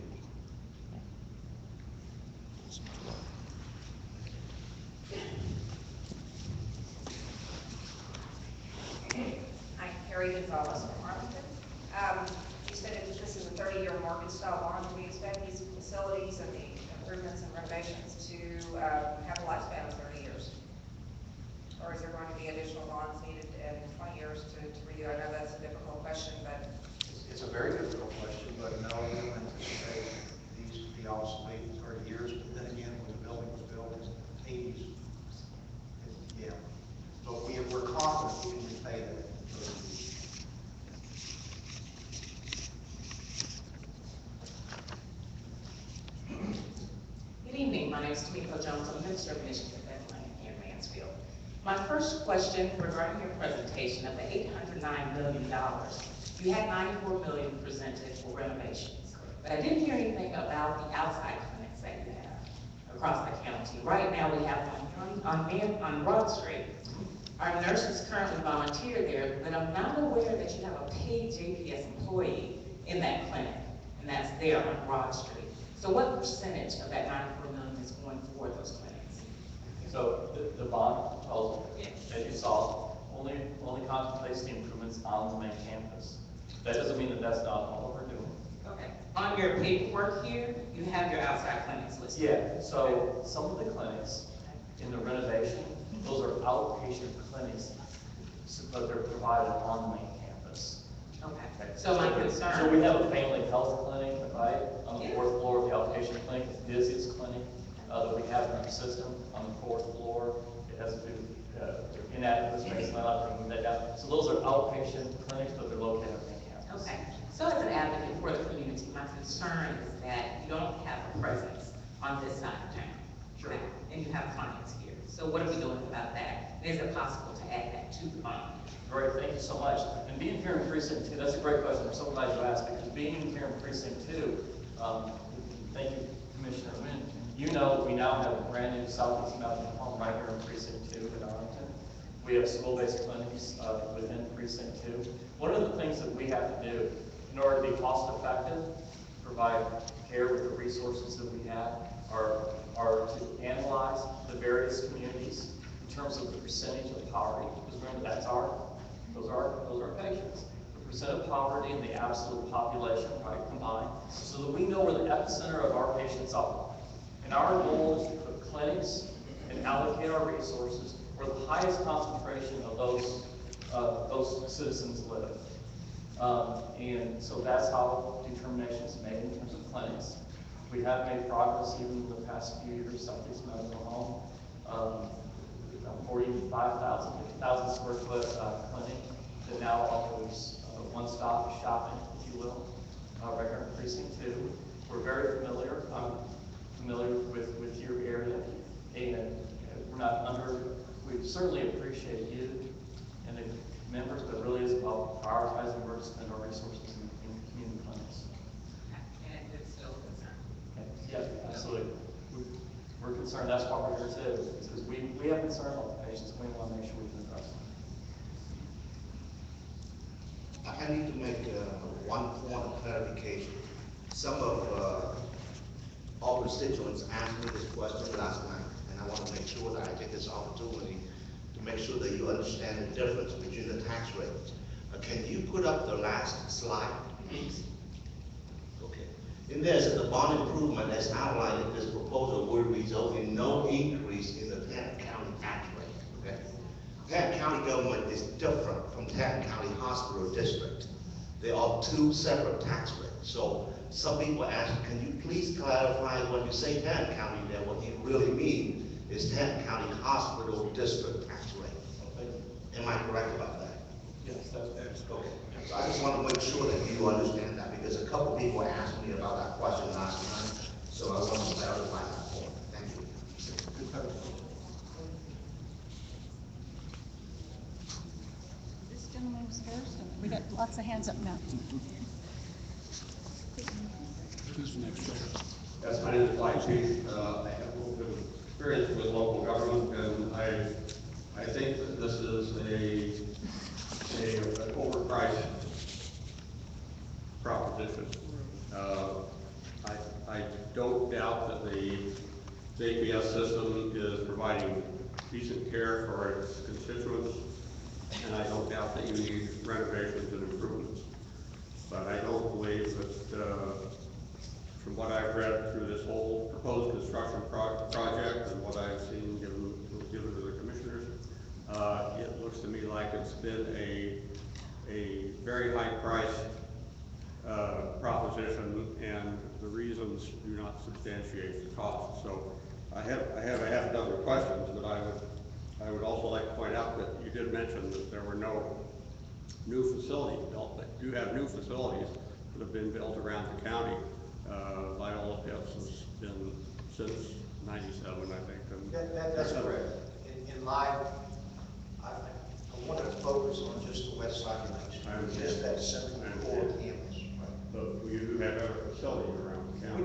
I'm Carrie Gonzalez from Arlington. You said this is a 30-year mortgage style bond. Do we expect these facilities and the improvements and renovations to have a lifespan of 30 years? Or is there going to be additional bonds needed in 20 years to redo? I know that's a difficult question, but... It's a very difficult question, but no, we don't anticipate these to be obsolete in 30 years. But then again, when the building was built in the 80s, yeah. But we're confident we can repay that. Good evening, my name is Tamiko Jones. I'm Minister of Michigan Land here in Mansfield. My first question regarding your presentation of the $809 million, you had $94 million presented for renovations, but I didn't hear anything about the outside clinics that you have across the county. Right now, we have on Broad Street. Our nurses currently volunteer there, but I'm not aware that you have a paid JPS employee in that clinic, and that's there on Broad Street. So what percentage of that $94 million is going for those clinics? So the bond proposal, as you saw, only contemplates the improvements on the main campus. That doesn't mean that that's not all we're doing. Okay. On your paperwork here, you have your outside clinics listed. Yeah, so some of the clinics in the renovation, those are outpatient clinics, but they're provided on the main campus. Okay. So my concern. So we have a family health clinic, right, on the fourth floor of the outpatient clinic, the busiest clinic that we have in our system on the fourth floor. It has to do with inadequate space, and I like to move that down. So those are outpatient clinics, but they're located on the main campus. Okay. So as an advocate for the community, my concern is that you don't have a presence on this side of town. Sure. Okay? And you have clients here. So what are we doing about that? Is it possible to add that to the bond? Great, thank you so much. And being here in Precinct 2, that's a great question. I'm so glad you asked, because being here in Precinct 2, thank you, Commissioner Wynn. You know, we now have a brand new Southeast Mountain home right here in Precinct 2 in Arlington. We have school-based clinics within Precinct 2. One of the things that we have to do in order to be cost-effective, provide care with the resources that we have, are to analyze the various communities in terms of the percentage of poverty. Because remember, those are patients. The percent of poverty and the absolute population, right, combined, so that we know where the epicenter of our patients are. And our goal is to put clinics and allocate our resources where the highest concentration of those citizens live. And so that's how determination is made in terms of clinics. We have made progress even in the past few years. Southeast Medical Home, 45,000, 50,000 square foot clinic that now offers one-stop shopping, if you will, right here in Precinct 2. We're very familiar. I'm familiar with your area, and we're not we certainly appreciate you and the members, but it really is about prioritizing where to spend our resources in community clinics. And it's still a concern. Okay. Yeah, absolutely. We're concerned. That's why we're here too, because we have concern about the patients. We want to make sure we can address them. I need to make one point of clarification. Some of our constituents asked me this question last night, and I want to make sure that I take this opportunity to make sure that you understand the difference between the tax rates. Can you put up the last slide, please? Okay. In this, the bond improvement as outlined in this proposal will result in no increase in the Tarrant County tax rate. Okay. Tarrant County government is different from Tarrant County Hospital District. They are two separate tax rates. So some people ask, can you please clarify when you say Tarrant County there, what you really mean is Tarrant County Hospital District tax rate. Okay. Am I correct about that? Yes, that's okay. So I just want to make sure that you understand that, because a couple people asked me about that question last night, so I want to clarify that point. Thank you. good clarification. This gentleman was first, and we got lots of hands up now. Who's next? Yes, my name is Mike Chief. I have a little bit of experience with local government, and I think that this is an overpriced proposition. I don't doubt that the JPS system is providing decent care for its constituents, and I don't doubt that you need renovations and improvements. But I don't believe that, from what I've read through this whole proposed construction project and what I've seen given to the commissioners, it looks to me like it's been a very high price proposition, and the reasons do not substantiate the cost. So I have a half dozen questions, but I would also like to point out that you did mention that there were no new facilities built, but do have new facilities that have been built around the county. Viola Pips has been since '97, I think. That's correct. In my I want to focus on just the west side of Main Street, just that central core campus. But we do have a facility around town.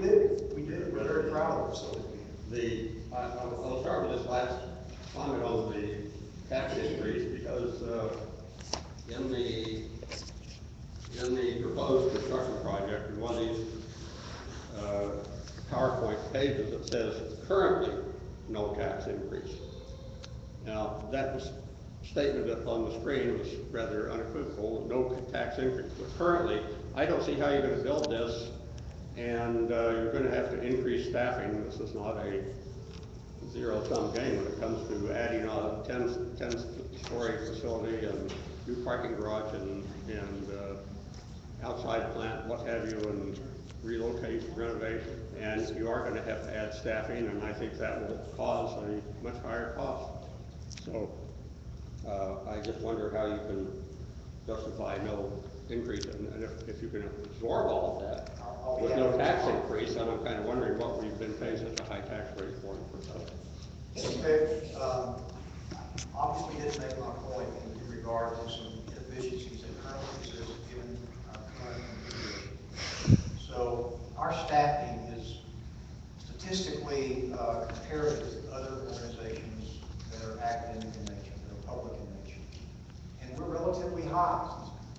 We do, we're very proud of the facility. I'll start with this last comment on the tax increase, because in the proposed construction project, in one of these PowerPoint pages, it says currently no tax increase. Now, that was statement up on the screen was rather unequivocal, no tax increase. But currently, I don't see how you're going to build this, and you're going to have to increase staffing. This is not a zero-sum game when it comes to adding on a 10-story facility and new parking garage and outside plant, what have you, and relocate, renovation. And you are going to have to add staffing, and I think that will cause a much higher cost. So I just wonder how you can justify no increase, and if you can absorb all of that with no tax increase, then I'm kind of wondering what we've been paying such a high tax rate for so. Okay, obviously didn't make my point in regard to some inefficiencies that currently exist given our current configuration. So our staffing is statistically comparative to other organizations that are academic in nature, that are public in nature. And we're relatively high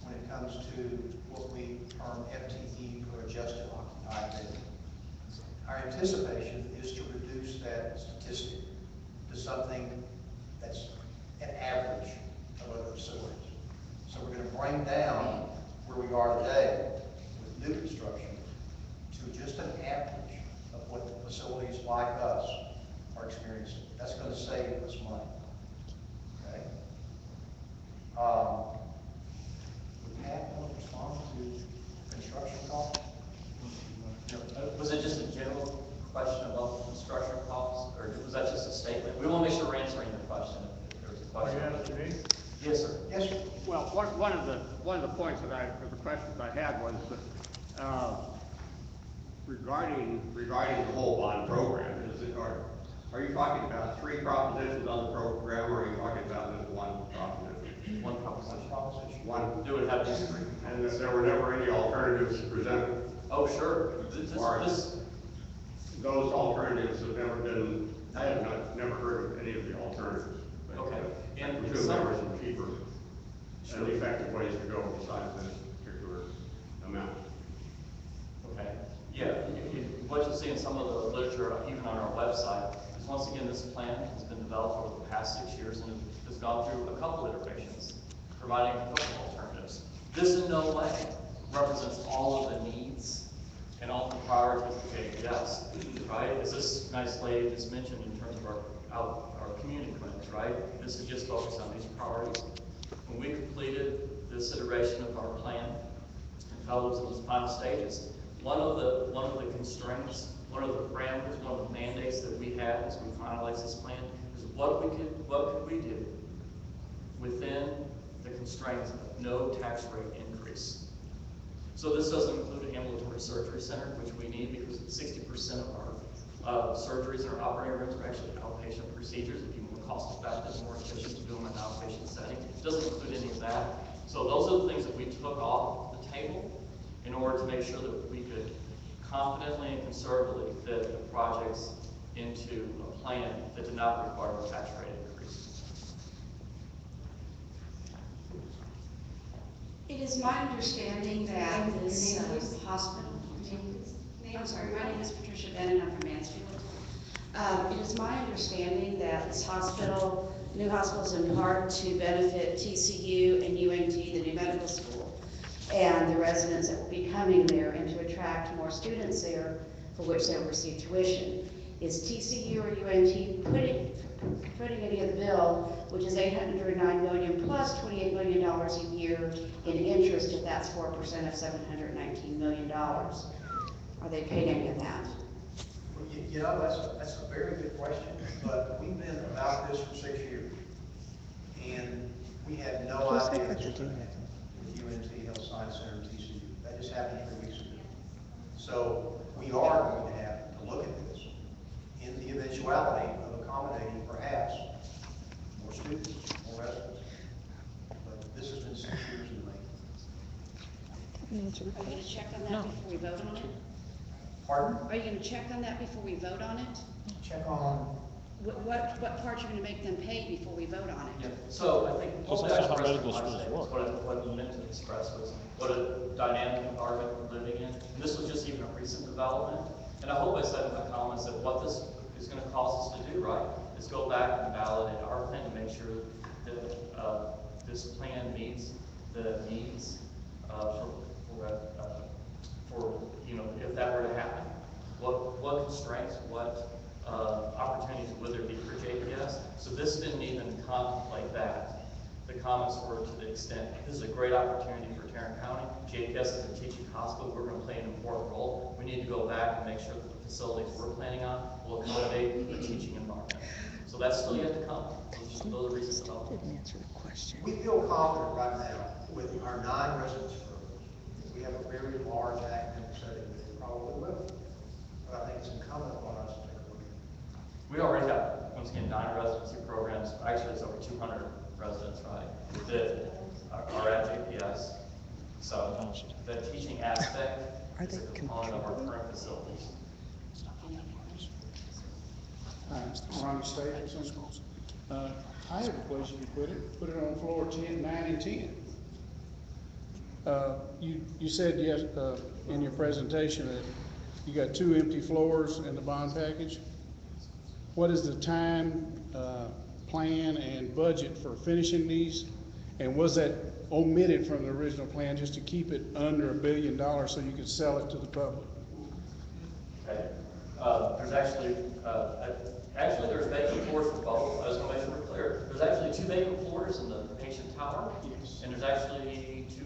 when it comes to what we term FTE per adjusted occupied bed. Our anticipation is to reduce that statistic to something that's an average of other facilities. So we're going to bring down where we are today with new construction to just an average of what facilities like us are experiencing. That's going to save us money. Okay? Would Pat want to respond to construction costs? Was it just a general question about construction costs, or was that just a statement? We want to make sure we're answering the question. If there's a question. Are you asking me? Yes, sir. Yes, sir. Well, one of the points that the questions I had was that, regarding Regarding the whole bond program, are you talking about 3 propositions on the program, or are you talking about just one proposition? One proposition. One. Do it have history. And there were never any alternatives presented. Oh, sure. Those alternatives have never been, I have never heard of any of the alternatives. But, Okay. And And presume there were some cheaper and effective ways to go besides this particular amount. Okay. Yeah, what you see in some of the literature, even on our website, is once again, this plan has been developed over the past 6 years and has gone through a couple iterations, providing a couple alternatives. This in no way represents all of the needs and all the priorities of JPS, right? As this nice lady just mentioned in terms of our community clinics, right? This is just focused on these priorities. When we completed this iteration of our plan and felt it was in those final stages, one of the constraints, one of the parameters, one of the mandates that we had as we finalized this plan is what could we do within the constraints of no tax rate increase. So this doesn't include an ambulatory surgery center, which we need because 60% of our surgeries in our operating rooms are actually outpatient procedures. It'd be more cost effective, more efficient to do them in an outpatient setting. It doesn't include any of that. So those are the things that we took off the table in order to make sure that we could confidently and conservatively fit the projects into a plan that did not require a tax rate increase. It is my understanding that this hospital, I'm sorry, my name is Patricia Bennett, I'm from Mansfield. It is my understanding that this hospital, new hospital is in part to benefit TCU and UNT, the new medical school, and the residents that will be coming there, and to attract more students there for which they will receive tuition. Is TCU or UNT putting any of the bill, which is $809 million plus $28 million a year in interest, if that's 4% of $719 million? Are they paying any of that? Well, you know, that's a very good question, but we've been about this for 6 years, and we had no idea with UNT Health Science Center and TCU. That just happened 3 weeks ago. So we are going to have to look at this in the eventuality of accommodating perhaps more students, more residents. This has been 6 years in the making. Are you gonna check on that before we vote on it? Pardon? Are you gonna check on that before we vote on it? Check on, What part you're gonna make them pay before we vote on it? Yeah, so I think Because what that's I how expressed in medical my schools statement, work. what I meant to express was what a dynamic environment we're living in. And this was just even a recent development. And I hope I said in my comments that what this is gonna cause us to do, right, is go back and validate our plan to make sure that, this plan meets the needs, for, you know, if that were to happen. What constraints, what opportunities would there be for JPS? So this didn't even contemplate that. The comments were to the extent, this is a great opportunity for Tarrant County. JPS is a teaching hospital. We're going to play an important role. We need to go back and make sure that the facilities we're planning on will accommodate the teaching environment. So that's still yet to come. Those are recent developments. we feel confident right now with our 9 residence programs. We have a very large academic setting that we probably will. But I think it's incumbent on us to take a look at it. We already have, once again, 9 residency programs. Actually, it's over 200 residents, right, that are at JPS. So the teaching aspect is a component of our current facilities. Ronnie Stapleton. I have a place you could put it on floor 10, 9 and 10. You said yes, in your presentation that you got 2 empty floors in the bond package. What is the time, plan and budget for finishing these? And was that omitted from the original plan just to keep it under $1 billion so you could sell it to the public? Okay. There's actually there's vacant floors for both. I was going to make sure we're clear. There's actually 2 vacant floors in the patient tower. Yes. And there's actually 2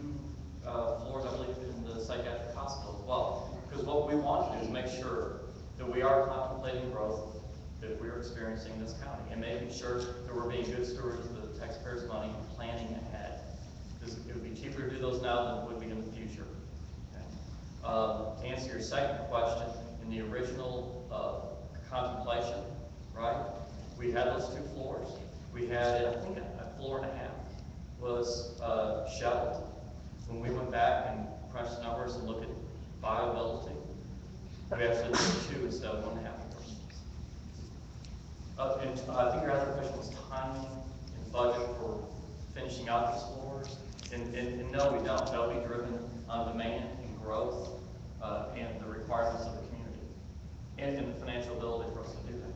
floors, I believe, in the psychiatric hospital as well. Because what we want to do is make sure that we are contemplating growth that we're experiencing in this county and making sure that we're being good stewards of the taxpayers' money and planning ahead. Because it would be cheaper to do those now than it would be in the future. Okay. To answer your second question, in the original contemplation, right, we had those 2 floors. We had, I think, a floor and a half was shelved. When we went back and crunched numbers and looked at viability, we actually did 2 instead of 1.5 floors. And I think your other question was timing and budget for finishing out these floors. And no, we don't. That'll be driven on demand and growth and the requirements of the community and the financial ability for us to do that.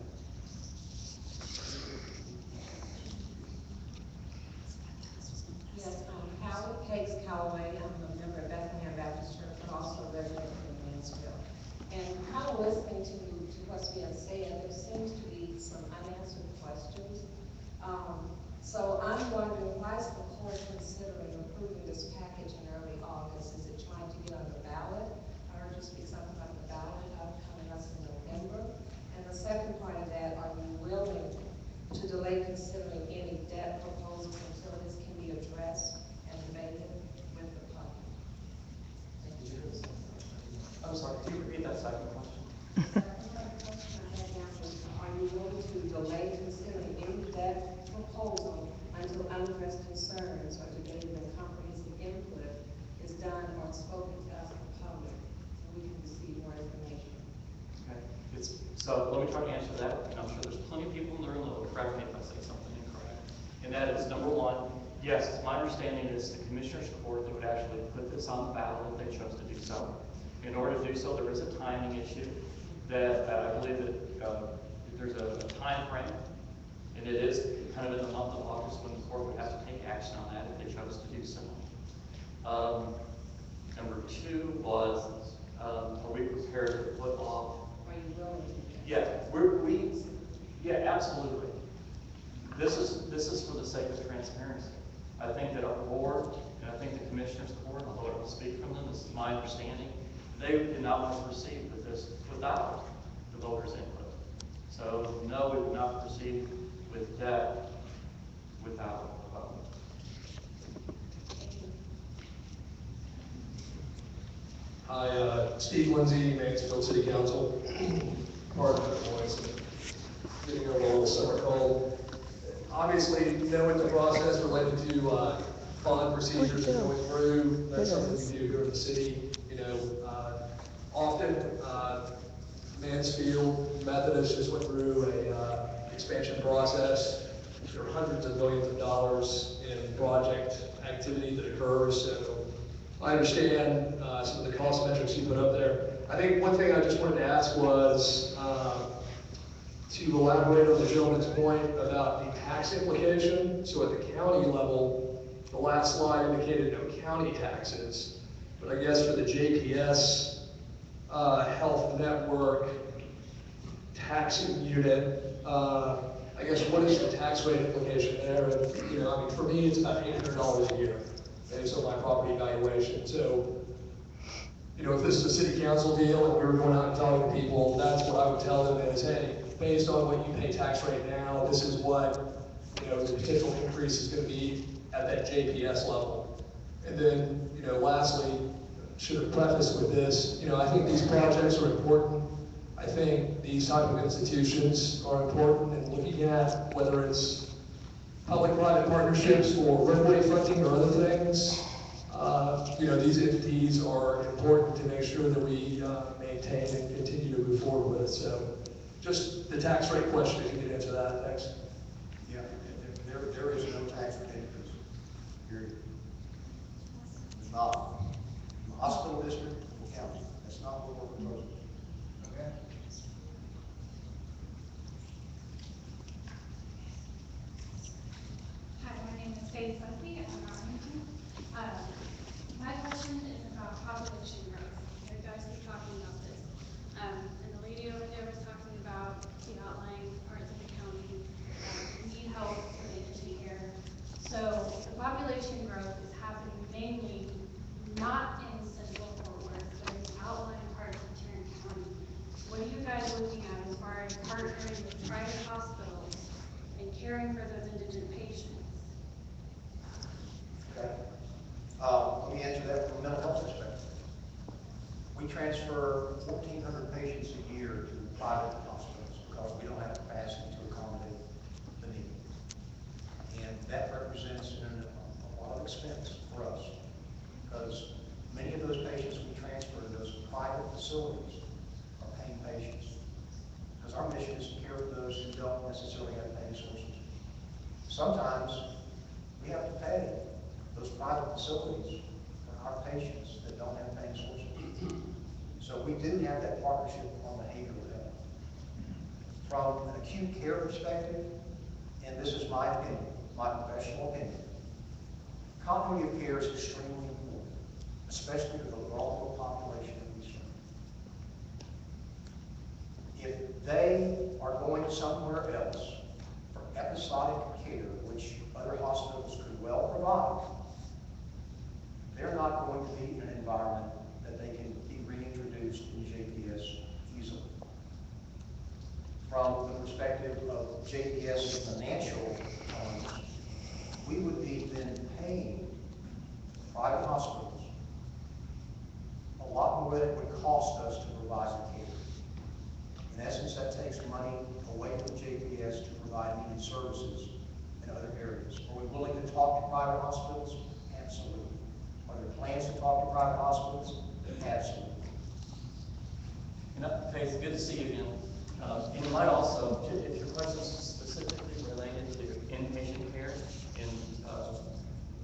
Yes, Howard Cakes Callaway. I'm a member of Bethlehem Baptist Church, but also a resident of Mansfield. And kind of listening to what's being said, there seems to be some unanswered questions. So I'm wondering, why is the court considering approving this package in early August? Is it trying to get on the ballot? I heard you speak something about the ballot coming up in November. And the second part of that, are you willing to delay considering any debt proposals until this can be addressed and debated with the public? I'm sorry, could you repeat that second question? The second question I had now is, are you willing to delay considering any debt proposal until unaddressed concerns or debated and comprehensive input is done or spoken to us, the public, so we can receive more information? Okay. So let me try to answer that. And I'm sure there's plenty of people in the room that will correct me if I say something incorrect. And that is, number one, yes, it's my understanding that it's the Commissioner's Court that would actually put this on the ballot if they chose to do so. In order to do so, there is a timing issue that I believe that there's a time frame, and it is kind of in the month of August when the court would have to take action on that if they chose to do so. Number 2 was, are we prepared to put off? Are you willing to? Yeah, yeah, absolutely. This is for the sake of transparency. I think that our board, and I think the Commissioner's Court, although I don't speak from them, this is my understanding, they did not want to proceed with this without the voters' input. So, no, we would not proceed with debt without a vote. Hi, Steve Lindsay, Mansfield City Council. Pardon my voice, getting over a little summer cold. Obviously, knowing the process related to bond procedures are going through. That's something we do here in the city. You know, often, Mansfield Methodist just went through a expansion process. There are hundreds of millions of dollars in project activity that occurs, so I understand some of the cost metrics you put up there. I think one thing I just wanted to ask was to elaborate on the gentleman's point about the tax implication. So at the county level, the last slide indicated no county taxes, but I guess for the JPS Health Network taxing unit, I guess what is the tax rate implication there? And, you know, I mean, for me, it's about $800 a year based on my property valuation. So, you know, if this is a city council deal and we were going out and telling people, that's what I would tell them is, hey, based on what you pay tax rate now, this is what, you know, the potential increase is going to be at that JPS level. And then, you know, lastly, should have prefaced with this, you know, I think these projects are important. I think these type of institutions are important, and looking at whether it's public-private partnerships or roadway funding or other things, you know, these entities are important to make sure that we maintain and continue to move forward with. So just the tax rate question, if you could answer that, thanks. Yeah, there is no tax rate increase, period. It's not the hospital district or the county. That's not what we're proposing. Okay? Hi, my name is Faith Leslie. I'm from Arlington. My question is about population growth. You guys keep talking about this. And the lady over there was talking about the outlying parts of the county need help so they can be here. So the population growth is happening mainly not in central Fort Worth, but in the outlying parts of Tarrant County. What are you guys looking at as far as partnering with private hospitals and caring for those indigent patients? Okay. Let me answer that from a mental health perspective. We transfer 1,400 patients a year to private hospitals because we don't have capacity to accommodate the need. And that represents a lot of expense for us because many of those patients we transfer to those private facilities are paying patients. Because our mission is to care for those who don't necessarily have paying sources. Sometimes we have to pay those private facilities for our patients that don't have paying sources. So we do have that partnership on behavioral health. From an acute care perspective, and this is my opinion, my professional opinion, continuity of care is extremely important, especially to the vulnerable population that we serve. If they are going somewhere else for episodic care, which other hospitals could well provide, they're not going to be in an environment that they can be reintroduced in JPS easily. From the perspective of JPS financial owners, we would be then paying private hospitals a lot more than it would cost us to provide the care. In essence, that takes money away from JPS to provide needed services in other areas. Are we willing to talk to private hospitals? Absolutely. Are there plans to talk to private hospitals? Absolutely. Faith, good to see you again. And you might also, if your question is specifically related to inpatient care and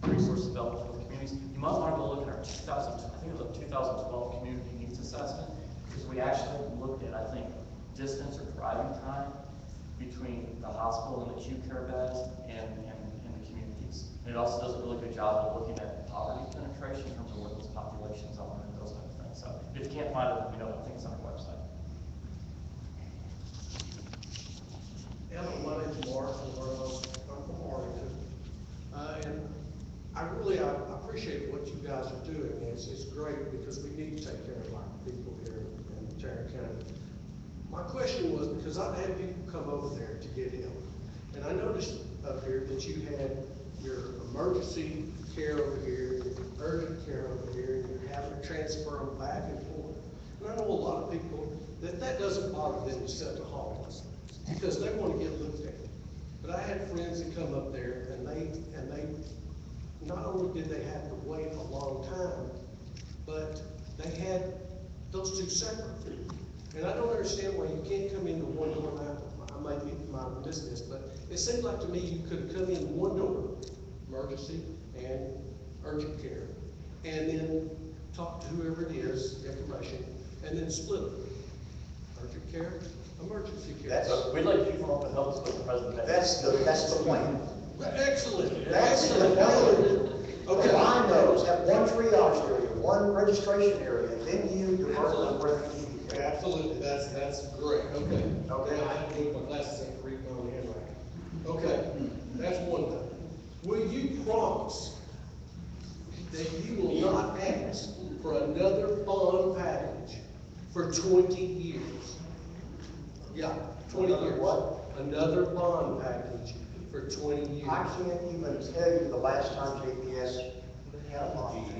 resource development for the communities, you might want to go look at our 2012 Community Needs Assessment, because we actually looked at, I think, distance or driving time between the hospital and the acute care beds and the communities. And it also does a really good job of looking at poverty penetration in terms of where those populations are and those type of things. So if you can't find it, let me know. I think it's on our website. My name's Mark, I'm from Arlington. And I appreciate what you guys are doing. It's great because we need to take care of our people here in Tarrant County. My question was, because I've had people come over there to get ill, and I noticed up here that you had your emergency care over here, your urgent care over here, and you're having to transfer them back and forth. And I know a lot of people that doesn't bother them to set the hall because they want to get looked at. But I had friends that come up there and they not only did they have to wait a long time, but they had those two separate. And I don't understand why you can't come into one door. I might miss this, but it seemed like to me you could come in one door, emergency and urgent care, and then talk to whoever it is, information, and then split them. Urgent care, emergency care. We'd like you to come up and help us with the presentation. That's the plan. Excellent. That's the plan. Okay. Combine those, have one triage area, one registration area, and then you divert them where you need to. Absolutely, that's great, okay. Okay, I have to move my glasses and read my own handwriting. Okay, that's one thing. Will you promise that you will not ask for another bond package for 20 years? Yeah, 20 years. What? Another bond package for 20 years. I can't even tell you the last time JPS had a bond.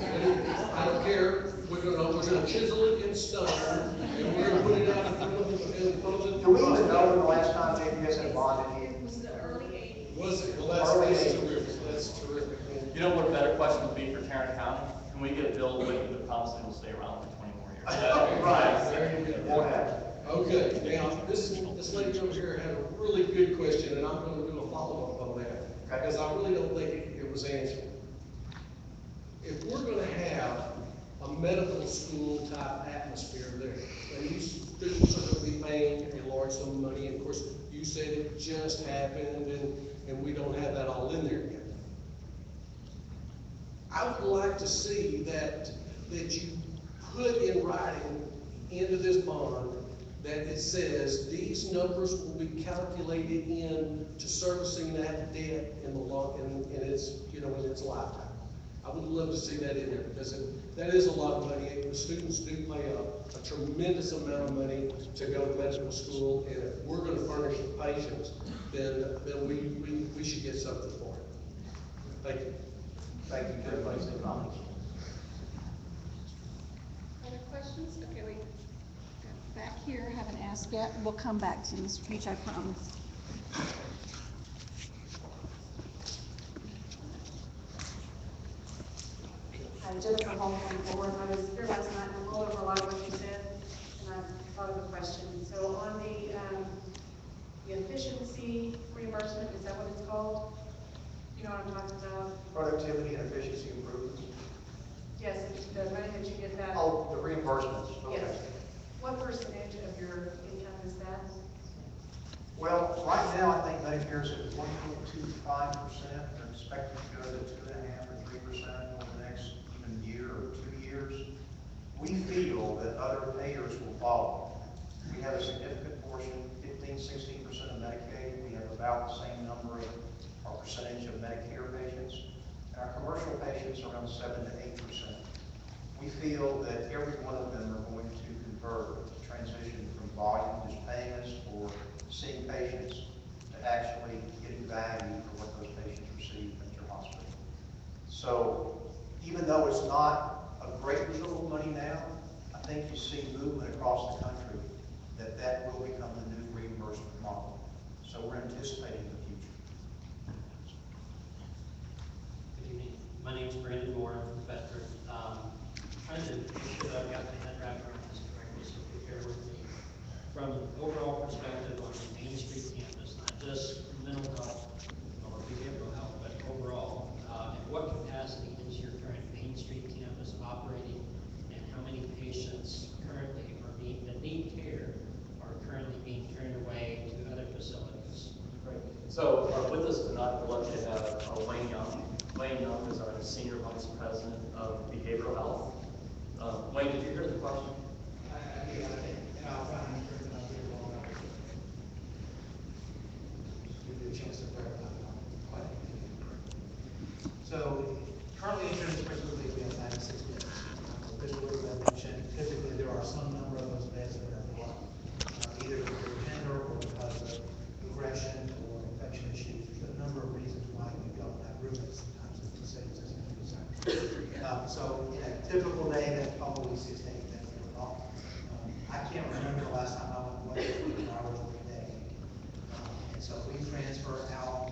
I don't care, we're gonna chisel it in stone, and we're gonna put it out in front of the opposing. Do we even know when the last time JPS had bonded? It was the early 80s. Was it? Well, Early that's 80s. terrific, that's terrific. You know what a better question would be for Tarrant County? Can we get Bill Whitney to promise that he'll stay around for 20 more years? Right. There you go. Won't happen. Okay, now, this lady over here had a really good question, and I'm gonna do a follow-up on that, because I really don't think it was answered. If we're gonna have a medical school type atmosphere there, and these students are gonna be paying a large sum of money, and of course, you said it just happened, and we don't have that all in there yet. I would like to see that you put in writing into this bond that it says these numbers will be calculated in to servicing that debt in its, in its lifetime. I would love to see that in there, because that is a lot of money. The students do pay a tremendous amount of money to go to medical school, and if we're gonna furnish the patients, then we should get something for it. Thank you. Thank you for everybody's comments. Other questions? Okay, we got back here, haven't asked yet. We'll come back to Mr. Peach, I promise. Jennifer Hall from Board. I was here last night and rolled over a lot of what you said, and I thought of a question. So on the efficiency reimbursement, is that what it's called? You know what I'm talking about? Productivity and efficiency improvements. Yes, the money that you get back. Oh, the reimbursements. Okay. Yes. What percentage of your income is that? Well, right now, I think Medicare's at 1.25%. They're expected to go to 2.5% or 3% over the next even year or 2 years. We feel that other payers will follow. We have a significant portion, 15–16% of Medicaid. We have about the same number of, or percentage of Medicare patients. And our commercial patients are around 7 to 8%. We feel that every one of them are going to convert, to transition from volume, just paying us for seeing patients, to actually getting value for what those patients receive at your hospital. So even though it's not a great deal of money now, I think you see movement across the country that will become the new reimbursement model. So we're anticipating the future. Good evening. My name is Brandon Moore. I'm from Bedford. Trying to make sure that I've got my head wrapped around this correctly, so bear with me. From an overall perspective on the Main Street campus, not just mental health or behavioral health, but overall, in what capacity is your current Main Street campus operating, and how many patients currently that need care are currently being turned away to other facilities? Great. So with us tonight, we're lucky to have Wayne Young. Wayne Young is our Senior Vice President of Behavioral Health. Wayne, did you hear the question? I did, and I'll try and answer it, and I'll give it all out. Give you a chance to clarify. So currently, insurance specialty, we have 96 beds. Visually, as I mentioned, typically there are some number of those beds that are blocked, either because of gender or because of progression or infection issues. There's a number of reasons why you don't have room. Sometimes it's the same as so in a typical day, that's probably 6 to 8 beds that are blocked. I can't remember the last time I went to 8 hours a day. And so we transfer out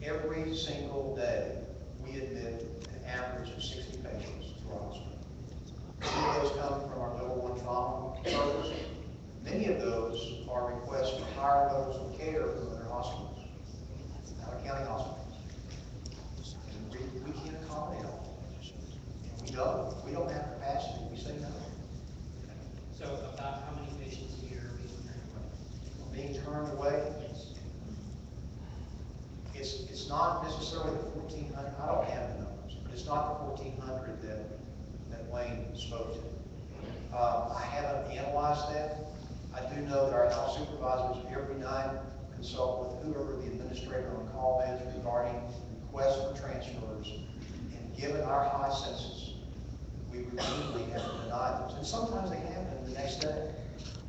every single day, we admit an average of 60 patients to our hospital. Many of those come from our level 1 trauma service. Many of those are requests for higher levels of care from other hospitals, out of county hospitals. And we can't accommodate all of those. And we don't. We don't have capacity. We say no. So about how many patients a year are being turned away? Being turned away? Yes. It's not necessarily the 1,400. I don't have the numbers, but it's not the 1,400 that Wayne spoke to. I haven't analyzed that. I do know that our health supervisors every night consult with whoever the administrator on call is regarding requests for transfers. And given our high census, we routinely have to deny those. And sometimes they happen the next day.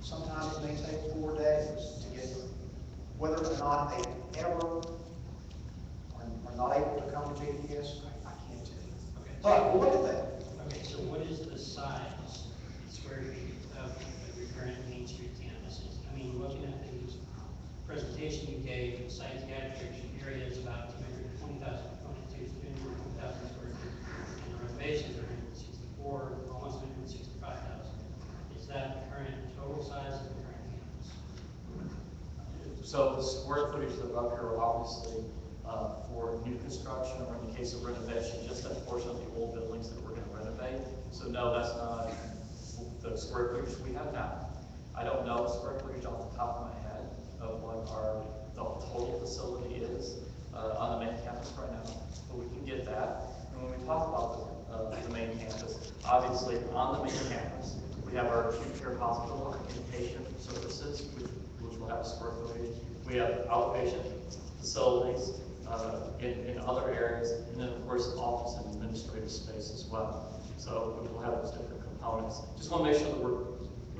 Sometimes it may take 4 days to get them. Whether or not they ever are not able to come to JPS, I can't tell you. Okay. But we'll look at that. Okay, so what is the size, square feet of your current Main Street campuses? I mean, looking at the presentation you gave, the psychiatric area is about 220,000 square feet, and the renovations are 164, almost 165,000. Is that the current total size of the current campus? So the square footage of up here are obviously for new construction, or in the case of renovation, just that portion of the old buildings that we're going to renovate. So no, that's not the square footage we have now. I don't know the square footage off the top of my head of what the total facility is on the main campus right now, but we can get that. And when we talk about the main campus, obviously on the main campus, we have our acute care hospital, our inpatient services, which will have square footage. We have outpatient facilities in other areas, and then of course office and administrative space as well. So we will have those different components. Just want to make sure that we're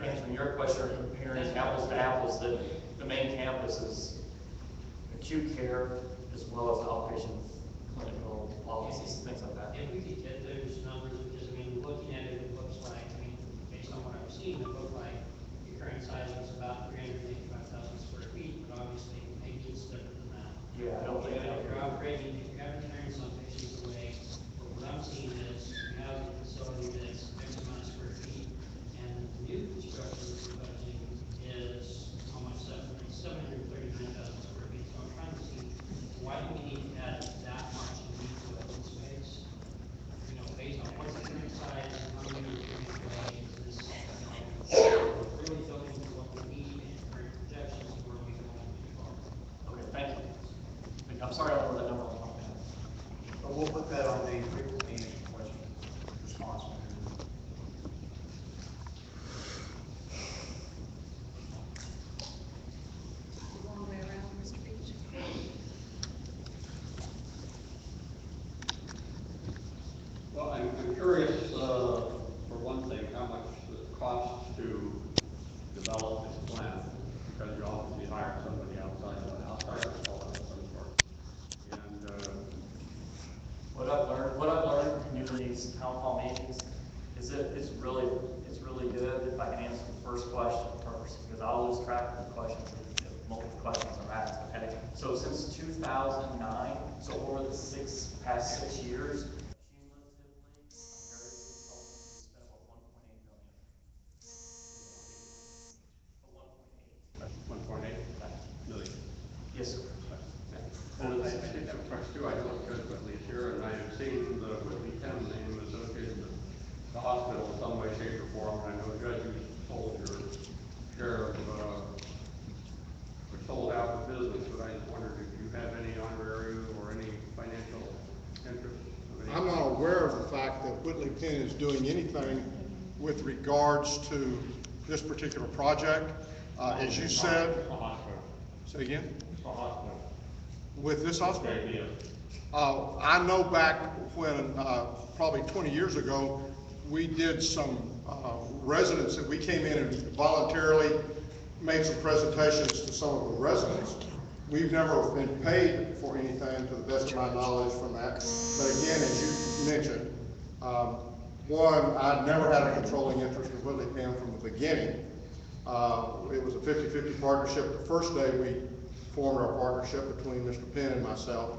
answering your question or comparing apples to apples, that the main campus is acute care as well as outpatient clinical offices, things like that. If we could get those numbers, because I mean, looking at it, it looks like, I mean, based on what I've seen, it looked like your current size was about 385,000 square feet, but obviously maybe it's different than that. Yeah, I don't think that. If you're upgrading, if you're having to turn some patients away, but what I'm seeing is you have a facility that's X amount of square feet, and the new construction we're proposing is almost 739,000 square feet. So I'm trying to see, why do we need to add that much in new open space? You know, based on what's the current size and how many we're turning away, is this, really building to what we need and current projections, or are we going too far? Okay, thank you. I'm sorry I don't know that number off my head. But we'll put that on the frequently answered question response. Long way around, Mr. Peach. Well, I'm curious, for one thing, how much it costs to develop this plan, because you obviously hired somebody outside consultant of some sort. And, What I've learned from doing these town hall meetings is that it's really good if I can answer the first question first, because I'll lose track of the questions if multiple questions are asked. Okay, so since 2009, so over the past six years, cumulatively, various consultants have spent about 1.8 million. 1.8 million. Yes, sir. And I did have a question too. I know Judge Whitley's here, and I have seen the Whitley Town name associated with the hospital in some way, shape, or form. And I know Judge, you sold your share of, or sold out the business, but I just wondered if you have any honorary or any financial interest. I'm not aware of the fact that Whitley Penn is doing anything with regards to this particular project. As you said, say again? With this hospital? I know back when, probably 20 years ago, we did some residents that we came in and voluntarily made some presentations to some of the residents. We've never been paid for anything, to the best of my knowledge, from that. But again, as you mentioned, one, I never had a controlling interest in Whitley Penn from the beginning. It was a 50-50 partnership. The first day we formed our partnership between Mr. Penn and myself.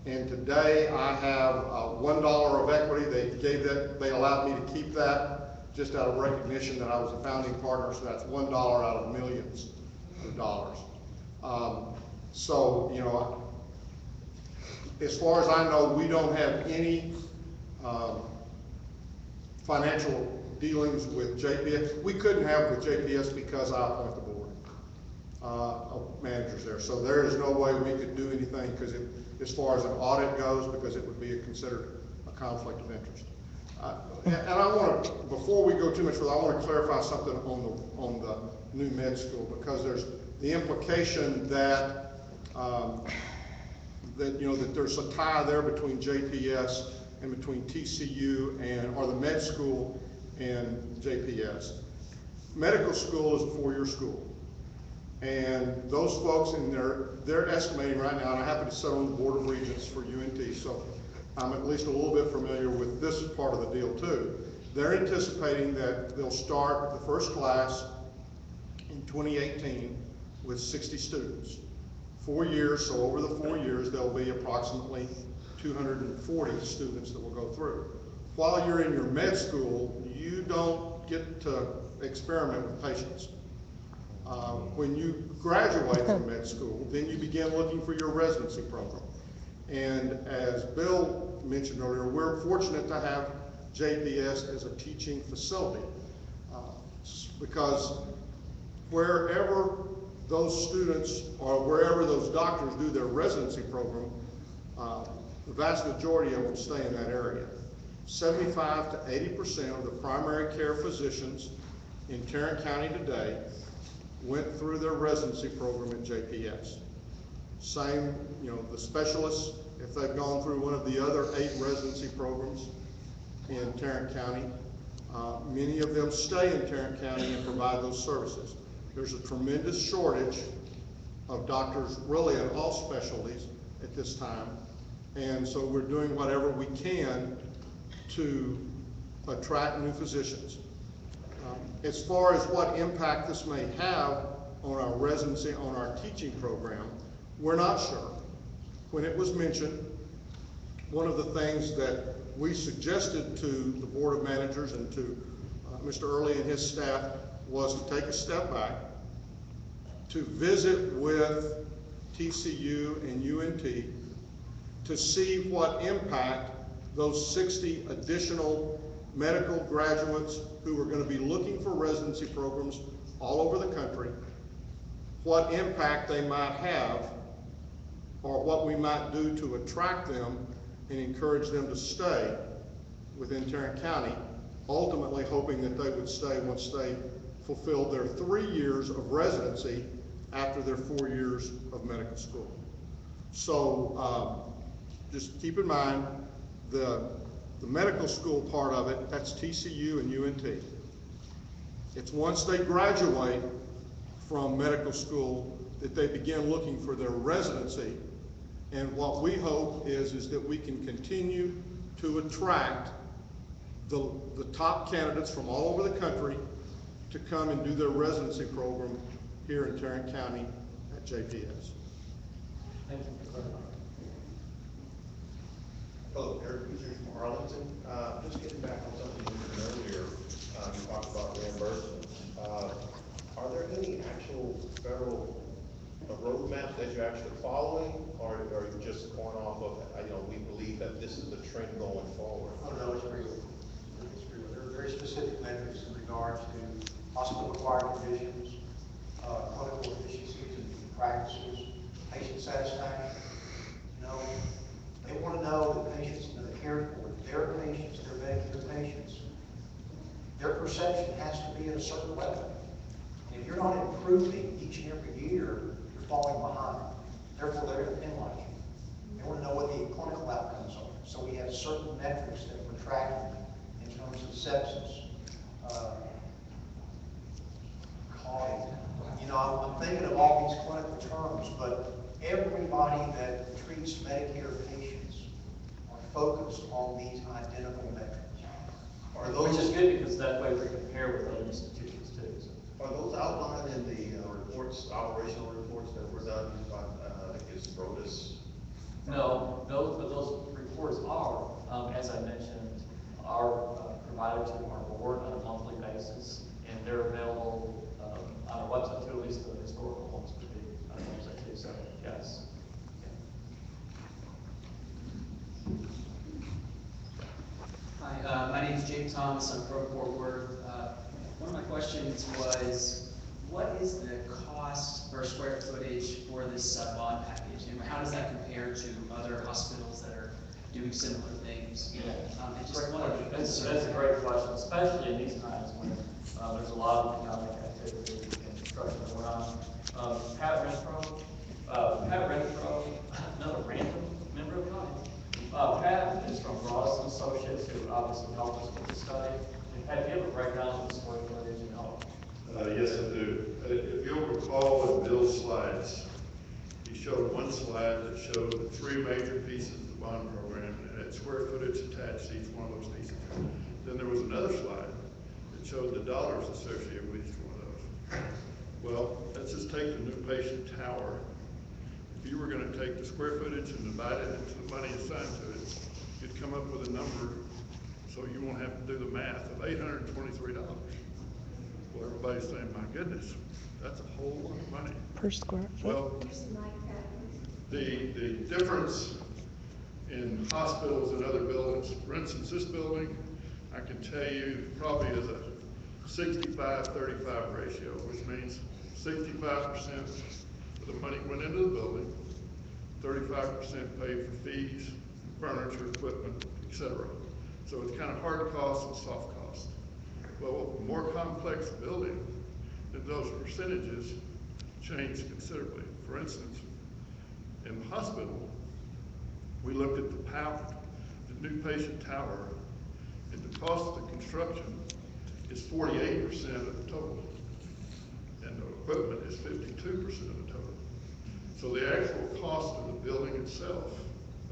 And today I have $1 of equity. They allowed me to keep that just out of recognition that I was a founding partner, so that's $1 out of millions of dollars. So, you know, as far as I know, we don't have any financial dealings with JPS. We couldn't have with JPS because I appoint the board of managers there. So there is no way we could do anything because as far as an audit goes, because it would be considered a conflict of interest. And I want to, before we go too much further, I want to clarify something on the new med school, because there's the implication that that there's a tie there between JPS and between TCU or the med school and JPS. Medical school is a 4-year school. And those folks they're estimating right now, and I happen to sit on the board of regents for UNT, so I'm at least a little bit familiar with this part of the deal too. They're anticipating that they'll start the first class in 2018 with 60 students. 4 years, so over the 4 years, there'll be approximately 240 students that will go through. While you're in your med school, you don't get to experiment with patients. When you graduate from med school, then you begin looking for your residency program. And as Bill mentioned earlier, we're fortunate to have JPS as a teaching facility because wherever those students or wherever those doctors do their residency program, the vast majority of them stay in that area. 75 to 80% of the primary care physicians in Tarrant County today went through their residency program at JPS. Same, the specialists, if they've gone through one of the other 8 residency programs in Tarrant County, many of them stay in Tarrant County and provide those services. There's a tremendous shortage of doctors really in all specialties at this time. And so we're doing whatever we can to attract new physicians. As far as what impact this may have on our residency, on our teaching program, we're not sure. When it was mentioned, one of the things that we suggested to the Board of Managers and to Mr. Early and his staff was to take a step back, to visit with TCU and UNT to see what impact those 60 additional medical graduates who are going to be looking for residency programs all over the country, what impact they might have or what we might do to attract them and encourage them to stay within Tarrant County, ultimately hoping that they would stay once they fulfilled their 3 years of residency after their 4 years of medical school. So just keep in mind the medical school part of it, that's TCU and UNT. It's once they graduate from medical school that they begin looking for their residency. And what we hope is that we can continue to attract the top candidates from all over the country to come and do their residency program here in Tarrant County at JPS. Thank you for clarifying. Hello, Eric Peters from Arlington. Just getting back on something you mentioned earlier, you talked about reimbursement. Are there any actual federal roadmaps that you're actually following, or are you just going off of, we believe that this is the trend going forward? Oh, no, it's real. It's real. There are very specific metrics in regards to hospital-acquired conditions, clinical efficiencies and practices, patient satisfaction. They want to know that patients that are cared for, their patients, their Medicare patients, their perception has to be at a certain level. And if you're not improving each and every year, you're falling behind. Therefore, they're going to penalize you. They want to know what the clinical outcomes are. So we have certain metrics that we're tracking in terms of sepsis, clotting. I'm thinking of all these clinical terms, but everybody that treats Medicare patients are focused on these identical metrics. Which is good because that way we compare with other institutions too. So. Are those outlined in the reports, operational reports that were done by, I think it's Brodus No, but those reports are, as I mentioned, are provided to our board on a monthly basis, and they're available on our website too, at least the historical ones would be on our website too, so yes. Hi, my name is Jake Thomas. I'm from Fort Worth. One of my questions was, what is the cost per square footage for this bond package, and how does that compare to other hospitals that are doing similar things? That's a great question, especially in these times when there's a lot of economic activity and construction going on. Pat Renfro, another random member of the audience. Pat is from Ross and Associates, who obviously helped us with the study. And Pat, do you have a breakdown of the square footage and all? Yes, I do. If you'll recall in Bill's slides, he showed one slide that showed the three major pieces of the bond program and had square footage attached to each one of those pieces. Then there was another slide that showed the dollars associated with each one of those. Well, let's just take the new patient tower. If you were going to take the square footage and divide it into the money assigned to it, you'd come up with a number, so you won't have to do the math, of $823. Well, everybody's saying, my goodness, that's a whole lot of money. Per square foot? Well, the difference in hospitals and other buildings, for instance, this building, I can tell you probably is a 65-35 ratio, which means 65% of the money went into the building, 35% paid for fees, furniture, equipment, etc. So it's kind of hard costs and soft costs. Well, a more complex building, then those percentages change considerably. For instance, in the hospital, we looked at the new patient tower, and the cost of the construction is 48% of the total, and the equipment is 52% of the total. So the actual cost of the building itself,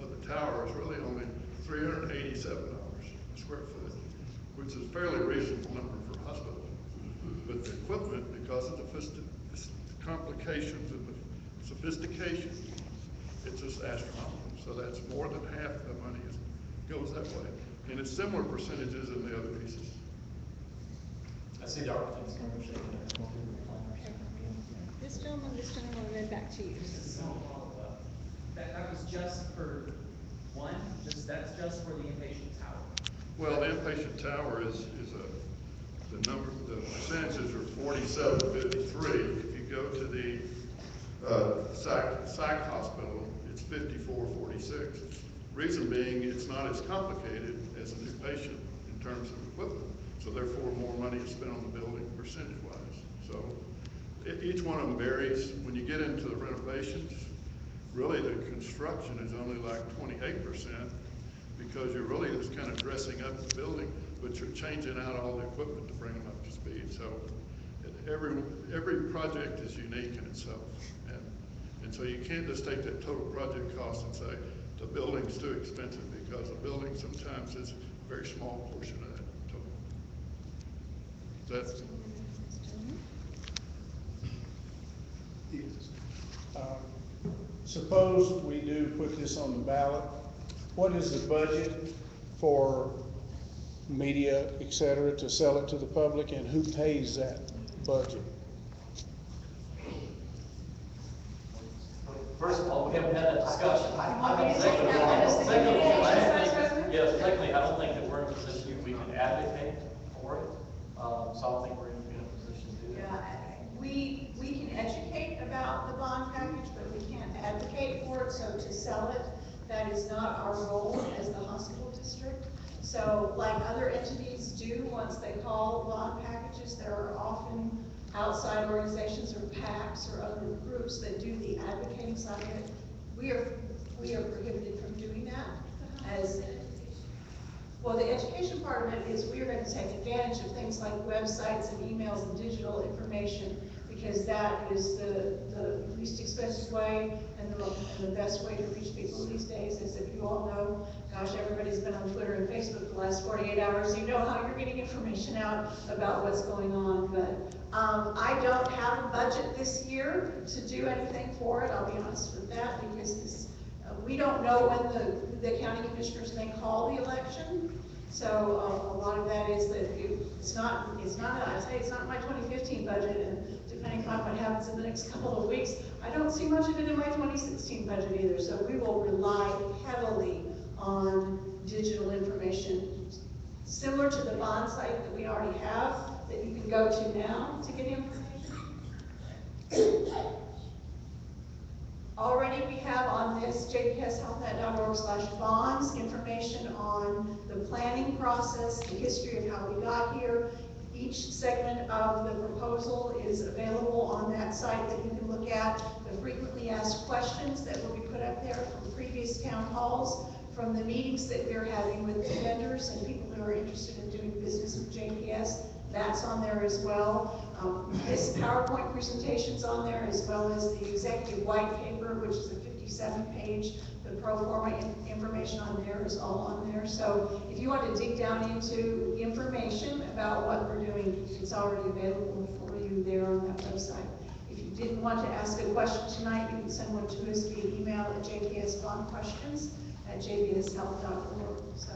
of the tower, is really only $387 a square foot, which is a fairly reasonable number for a hospital. But the equipment, because of the complications and the sophistication, it's just astronomical. So that's more than half the money goes that way. And it's similar percentages in the other pieces. I see the architect's number shaking there. This gentleman, and then back to you. That was just for one, that's just for the inpatient tower. Well, the inpatient tower the percentages are 47-53. If you go to the psych hospital, it's 54-46. Reason being, it's not as complicated as a new patient in terms of equipment, so therefore more money is spent on the building percentage-wise. So each one of them varies. When you get into the renovations, really the construction is only like 28%, because you're really just kind of dressing up the building, but you're changing out all the equipment to bring them up to speed. So every project is unique in itself. And so you can't just take that total project cost and say, the building's too expensive, because the building sometimes is a very small portion of that total. That's suppose we do put this on the ballot. What is the budget for media, et cetera, to sell it to the public, and who pays that budget? First of all, we haven't had that discussion. Secondly, I don't think that we're in a position we can advocate for it. So I don't think we're in a position to do that. Yeah, we can educate about the bond package, but we can't advocate for it. So to sell it, that is not our role as the hospital district. So like other entities do, once they call bond packages, there are often outside organizations or PACs or other groups that do the advocating side of it. We are prohibited from doing that. Well, the education part of it is we are going to take advantage of things like websites and emails and digital information, because that is the least expensive way and the best way to reach people these days. As if you all know, gosh, everybody's been on Twitter and Facebook the last 48 hours. You know how you're getting information out about what's going on. But I don't have a budget this year to do anything for it. I'll be honest with that, because We don't know when the county commissioners may call the election. So a lot of that is that it's not, I say it's not my 2015 budget, and depending on what happens in the next couple of weeks, I don't see much of it in my 2016 budget either. So we will rely heavily on digital information, similar to the bond site that we already have, that you can go to now to get information. Already we have on this jpshealthnet.org/bonds information on the planning process, the history of how we got here. Each segment of the proposal is available on that site that you can look at. The frequently asked questions that will be put up there from previous town halls, from the meetings that we're having with the vendors and people who are interested in doing business with JPS. That's on there as well. This PowerPoint presentation's on there, as well as the executive white paper, which is a 57-page. The pro forma information on there is all on there. So if you want to dig down into information about what we're doing, it's already available for you there on that website. If you didn't want to ask a question tonight, you can send one to us via email at jpsbondquestions@jpshealth.org. So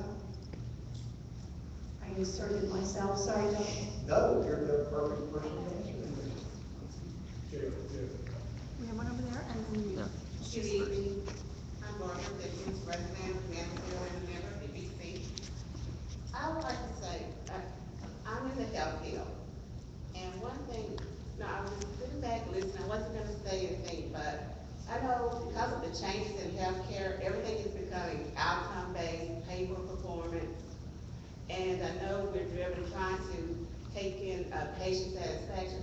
I inserted myself, sorry, Doug. No, you're the perfect person to answer that. We have one over there, and then you. Good evening. I'm Barbara Dickens, resident of Mansfield and a member of the BBC. I would like to say, I'm in the health field. And one thing, I was sitting back listening, I wasn't going to say anything, but I know because of the changes in healthcare, everything is becoming outcome-based, pay-for-performance. And I know we're driven trying to take in patient satisfaction,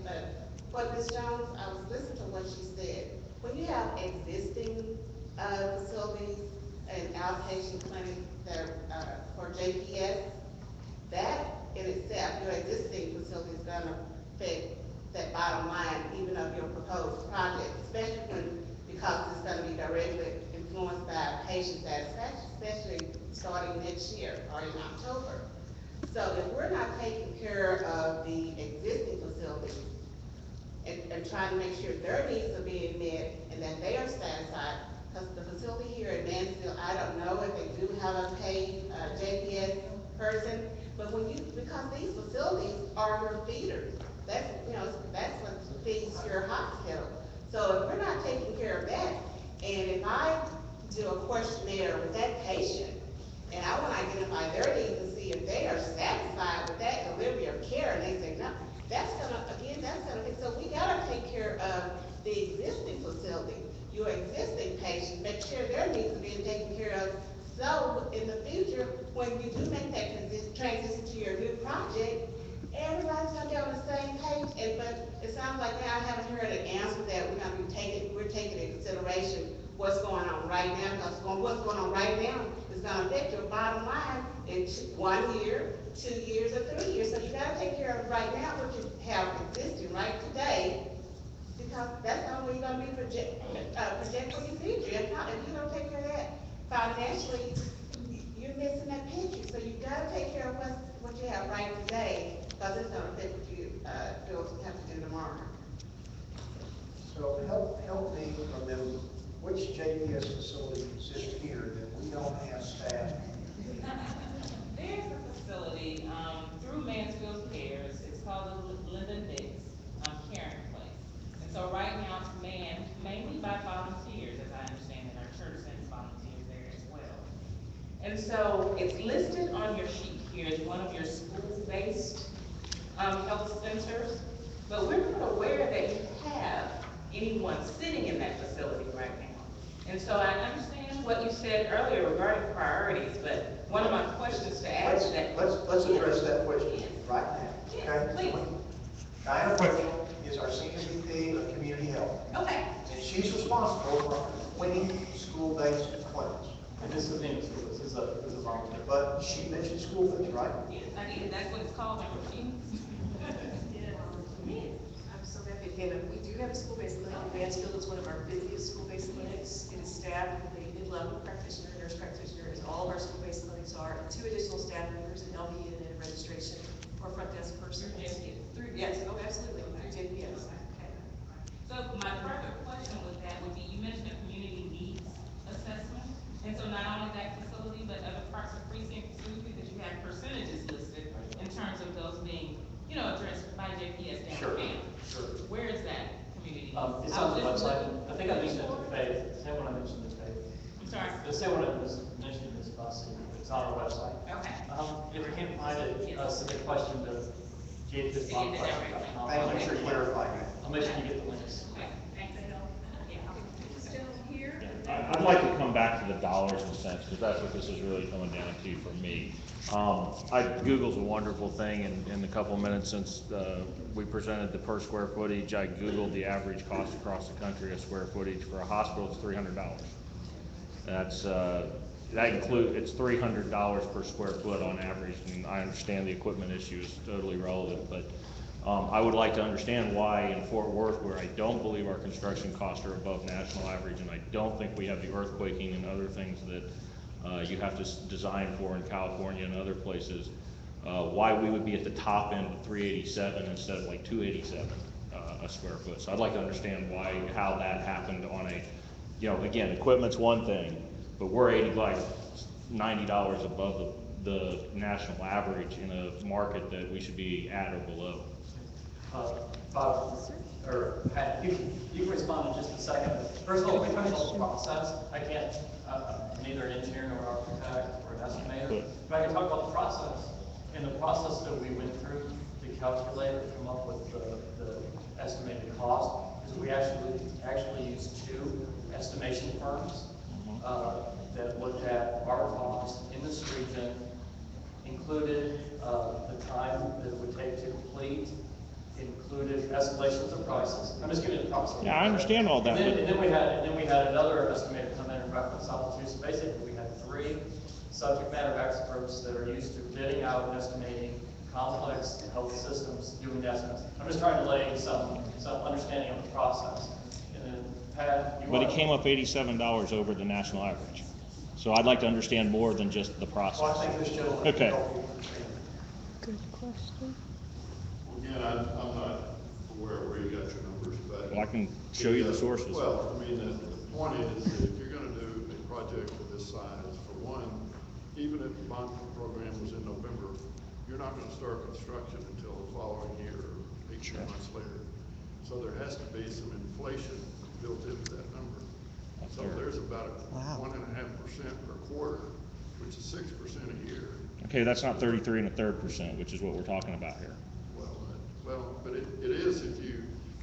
but Ms. Jones, I was listening to what she said. When you have existing facilities and outpatient clinics that for JPS, that in itself, your existing facility is going to affect that bottom line, even of your proposed project, especially because it's going to be directly influenced by patient satisfaction, especially starting next year or in October. So if we're not taking care of the existing facilities and trying to make sure their needs are being met and that they are satisfied, because the facility here in Mansfield, I don't know if they do have a paid JPS person, but because these facilities are your feeders, that's what feeds your hospital. So if we're not taking care of that, and if I do a questionnaire with that patient, and I want to identify their needs and see if they are satisfied with that delivery of care, and they say no, that's gonna, so we gotta take care of the existing facility, your existing patients, make sure their needs are being taken care of. So in the future, when you do make that transition to your new project, everybody's gonna be on the same page. But it sounds like now I haven't heard an answer that we're taking into consideration what's going on right now, because what's going on right now is gonna affect your bottom line in 1 year, 2 years, or 3 years. So you gotta take care of right now what you have existing right today, because that's the only way you're gonna be project for your future. If not, if you don't take care of that financially, you're missing that picture. So you gotta take care of what you have right today, because it's gonna affect what you have to do tomorrow. So help me remember, which JPS facility exists here that we don't have staff? There's a facility through Mansfield Cares. It's called the Linda Nix Caring Place. And so right now it's manned mainly by volunteers, as I understand it. Our church sends volunteers there as well. And so it's listed on your sheet here as one of your school-based health centers, but we're not aware that you have anyone sitting in that facility right now. And so I understand what you said earlier regarding priorities, but one of my questions to add to that. Let's address that question right now. Yes, okay? please. Diana Pritchett is our Senior VP of Community Health. Okay. And she's responsible for 20 school-based clinics. And this is in school, this is a volunteer. But she mentioned school things, right? Yes, I did. That's what it's called on your sheet. I'm so happy to have it. We do have a school-based clinic in Mansfield. It's one of our busiest school-based clinics. It is staffed with a mid-level practitioner, nurse practitioner, as all of our school-based clinics are, and 2 additional staff members, an LVN and a registration or front desk person. Yes, oh, absolutely, through JPS. Okay. So my further question with that would be, you mentioned a community needs assessment. percentages listed in terms of those being, you know, addressed by JPS downtown. Sure. Where is that community? It's on the website. I think I mentioned it to Faith. Same when I mentioned it to Faith. I'm sorry? The same one I mentioned this bus. It's on our website. Okay. If you can't find it, send a question to JPS Bond Pkg. Thank you for clarifying that. I'll make sure you get the links. I'd like to come back to the dollars and cents, because that's what this is really coming down to for me. Google's a wonderful thing, and in the couple of minutes since we presented the per square footage, I Googled the average cost across the country of square footage for a hospital. It's $300. It's $300 per square foot on average, and I understand the equipment issue is totally relevant, but I would like to understand why in Fort Worth, where I don't believe our construction costs are above national average, and I don't think we have the earthquaking and other things that you have to design for in California and other places, why we would be at the top end of 387 instead of like 287 a square foot. So I'd like to understand how that happened on a, again, equipment's one thing, but we're $90 above the national average in a market that we should be at or below. Bob, or Pat, you can respond in just a second. First of all, we talked about the process. I can't, I'm neither an engineer nor an architect or an estimator, but I can talk about the process. And the process that we went through to calculate or come up with the estimated cost is we actually used two estimation firms that looked at our cost in this region, included the time that it would take to complete, included escalations of prices. I'm just giving you the process. Yeah, I understand all that. And then we had another estimator come in and reference out to. So basically, we had three subject matter experts that are used to bidding out and estimating complex health systems doing estimates. I'm just trying to lay some understanding of the process. And then Pat, But it came up $87 over the national average. So I'd like to understand more than just the process. Well, I think this gentleman. Okay. Good question. Again, I'm not aware where you got your numbers, but. Well, I can show you the sources. Well, I mean, the point is that if you're gonna do a project of this size, for one, even if the bond program was in November, you're not gonna start construction until the following year, or 18 months later. So there has to be some inflation built into that number. So there's about a 1.5% per quarter, which is 6% a year. Okay, that's not 33 1/3%, which is what we're talking about here. Well, but it is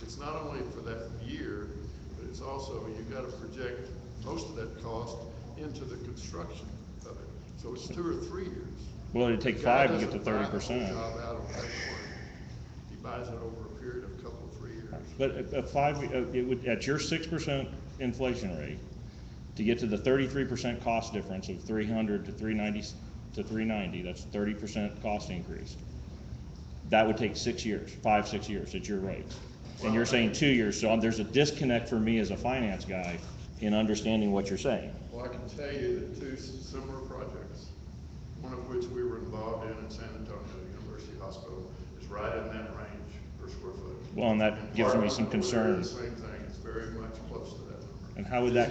it's not only for that year, but it's also, you've got to project most of that cost into the construction of it. So it's 2 or 3 years. Well, it'd take 5 to get to 30%. He buys it over a period of a couple of 3 years. But it would, at your 6% inflation rate, to get to the 33% cost difference of 300 to 390, that's 30% cost increase. That would take 6 years, 5-6 years at your rate. And you're saying 2 years, so there's a disconnect for me as a finance guy in understanding what you're saying. Well, I can tell you that two similar projects, one of which we were involved in San Antonio University Hospital, is right in that range per square foot. Well, and that gives me some concern. Same thing, it's very much close to that number. And how would that,